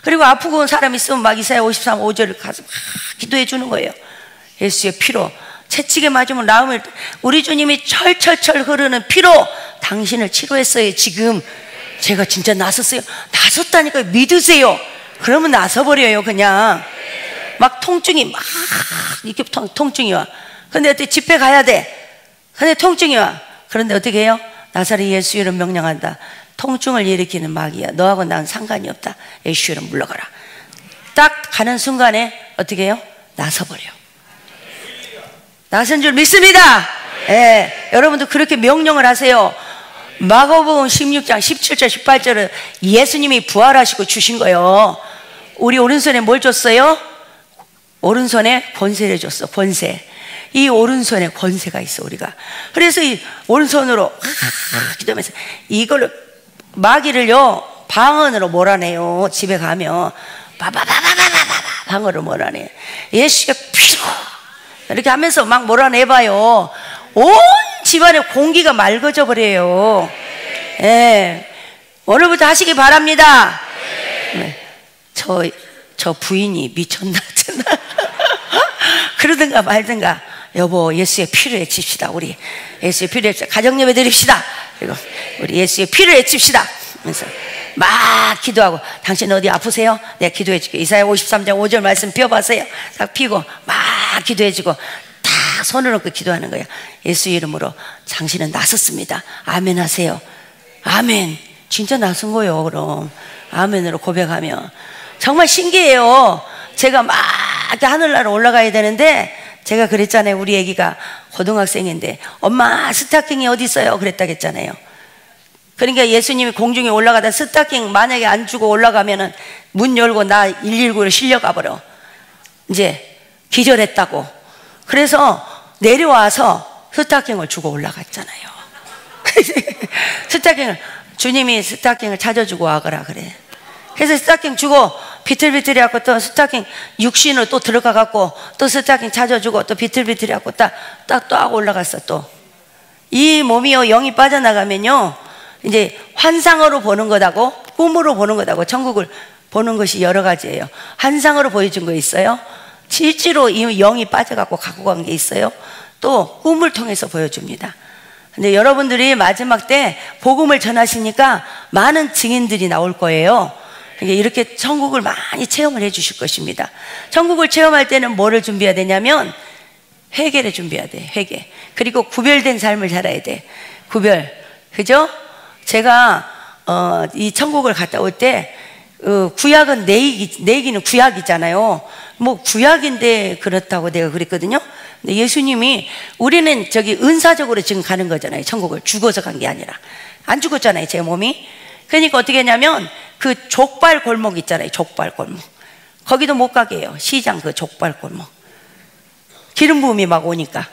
그리고 아프고 온 사람 있으면 막 이사야 53, 5절을 가서 막 기도해 주는 거예요. 예수의 피로 채찍에 맞으면 나음을, 우리 주님이 철철철 흐르는 피로 당신을 치료했어요. 지금 제가 진짜 나섰어요. 나섰다니까 믿으세요. 그러면 나서버려요. 그냥 막 통증이 막 이렇게 통증이 와. 근데 어떻게 집회 가야 돼. 근데 통증이 와. 그런데 어떻게 해요? 나사렛 예수 이름 명령한다. 통증을 일으키는 마귀야. 너하고 난 상관이 없다. 예수 이름 물러가라. 딱 가는 순간에 어떻게 해요? 나서버려. 나선 줄 믿습니다. 예, 여러분도 그렇게 명령을 하세요. 마가복음 16장 17절 18절은 예수님이 부활하시고 주신 거예요. 우리 오른손에 뭘 줬어요? 오른손에 권세를 줬어. 권세. 이 오른손에 권세가 있어 우리가. 그래서 이 오른손으로 기도하면서 이걸로 마귀를요 방언으로 몰아내요. 집에 가면 바바바바바바바 방언으로 몰아내. 예수가 피로 이렇게 하면서 막 몰아내봐요. 온 집안에 공기가 맑아져 버려요. 예, 오늘부터 하시기 바랍니다. 네. 저 부인이 미쳤나 그러든가 말든가. 여보 예수의 피를 외칩시다. 우리 예수의 피를 외칩시다. 가정예배 드립시다. 그리고 우리 예수의 피를 외칩시다 하면서 막 기도하고. 당신 어디 아프세요? 내가 기도해 줄게. 이사야 53장 5절 말씀 펴봐세요. 딱 피고 막 기도해 주고 딱 손을 얹고 기도하는 거예요. 예수 이름으로 당신은 나섰습니다. 아멘 하세요. 아멘. 진짜 나선 거예요. 그럼 아멘으로 고백하면 정말 신기해요. 제가 막 하늘나라 올라가야 되는데 제가 그랬잖아요. 우리 애기가 고등학생인데 엄마 스타킹이 어디 있어요? 그랬다겠잖아요. 그러니까 예수님이 공중에 올라가다 스타킹 만약에 안 주고 올라가면은 문 열고 나 119로 실려가 버려. 이제 기절했다고. 그래서 내려와서 스타킹을 주고 올라갔잖아요. 스타킹을 주님이 스타킹을 찾아주고 와거라 그래. 그래서 스타킹 주고 비틀비틀해 갖고 또 스타킹 육신으로 또 들어가 갖고 또 스타킹 찾아주고 또 비틀비틀해 갖고 또 하고 올라갔어. 또 이 몸이요 영이 빠져나가면요 이제 환상으로 보는 거다고 꿈으로 보는 거다고. 천국을 보는 것이 여러 가지예요. 환상으로 보여준 거 있어요. 실제로 이 영이 빠져갖고 갖고 간 게 있어요. 또 꿈을 통해서 보여줍니다. 근데 여러분들이 마지막 때 복음을 전하시니까 많은 증인들이 나올 거예요. 이렇게 천국을 많이 체험을 해 주실 것입니다. 천국을 체험할 때는 뭐를 준비해야 되냐면 회개를 준비해야 돼. 회개. 그리고 구별된 삶을 살아야 돼. 구별. 그죠? 제가 이 천국을 갔다 올 때 구약은 내 얘기는 구약이잖아요. 뭐 구약인데 그렇다고 내가 그랬거든요. 근데 예수님이 우리는 저기 은사적으로 지금 가는 거잖아요. 천국을 죽어서 간 게 아니라. 안 죽었잖아요. 제 몸이. 그러니까 어떻게 했냐면 그 족발 골목 있잖아요. 족발 골목. 거기도 못 가게 해요. 시장 그 족발 골목. 기름 부음이 막 오니까.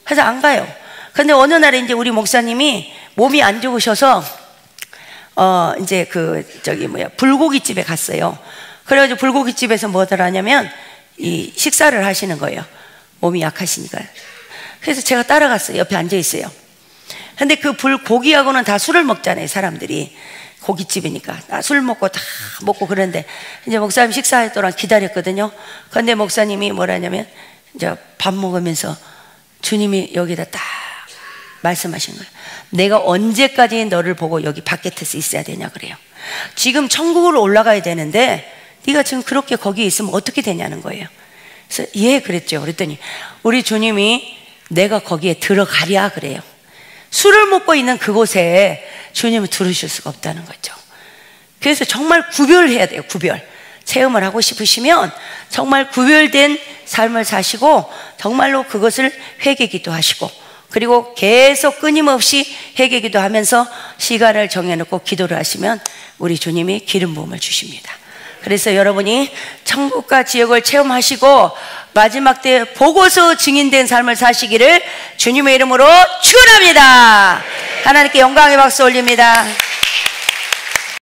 그래서 안 가요. 근데 어느 날에 이제 우리 목사님이 몸이 안 좋으셔서 이제 불고기집에 갔어요. 그래가지고 불고기집에서 뭐들 하냐면 이 식사를 하시는 거예요. 몸이 약하시니까. 그래서 제가 따라갔어요. 옆에 앉아 있어요. 근데 그 불고기하고는 다 술을 먹잖아요. 사람들이. 고깃집이니까 술 먹고 다 먹고. 그런데 이제 목사님 식사할 동안 기다렸거든요. 그런데 목사님이 뭐라냐면 이제 밥 먹으면서 주님이 여기다 딱 말씀하신 거예요. 내가 언제까지 너를 보고 여기 바깥에서 있어야 되냐 그래요. 지금 천국으로 올라가야 되는데 네가 지금 그렇게 거기에 있으면 어떻게 되냐는 거예요. 그래서 예 그랬죠. 그랬더니 우리 주님이 내가 거기에 들어가랴 그래요. 술을 먹고 있는 그곳에 주님을 들으실 수가 없다는 거죠. 그래서 정말 구별해야 돼요. 구별. 체험을 하고 싶으시면 정말 구별된 삶을 사시고 정말로 그것을 회개기도 하시고 그리고 계속 끊임없이 회개기도 하면서 시간을 정해놓고 기도를 하시면 우리 주님이 기름 부음을 주십니다. 그래서 여러분이 천국과 지옥을 체험하시고 마지막 때 보고서 증인된 삶을 사시기를 주님의 이름으로 축원합니다. 하나님께 영광의 박수 올립니다.